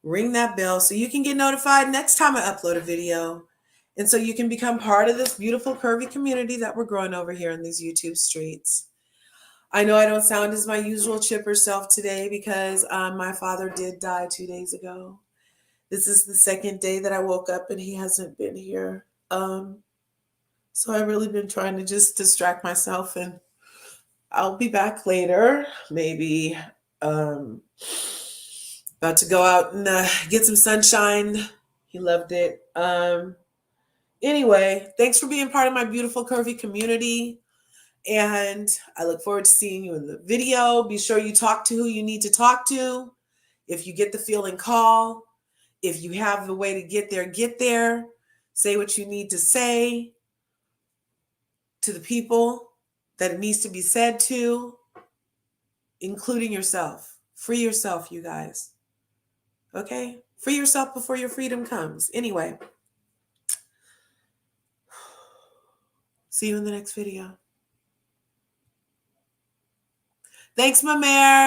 ring that bell so you can get notified next time I upload a video. And so you can become part of this beautiful, curvy community that we're growing over here in these YouTube streets. I know I don't sound as my usual chipper self today because my father did die 2 days ago. This is the second day that I woke up and he hasn't been here. So I've really been trying to just distract myself, and I'll be back later, maybe about to go out and get some sunshine. He loved it. Anyway, thanks for being part of my beautiful curvy community. And I look forward to seeing you in the video. Be sure you talk to who you need to talk to. If you get the feeling, call. If you have the way to get there, get there. Say what you need to say to the people that it needs to be said to, including yourself. Free yourself, you guys. Okay? Free yourself before your freedom comes. Anyway, see you in the next video. Thanks, my mare.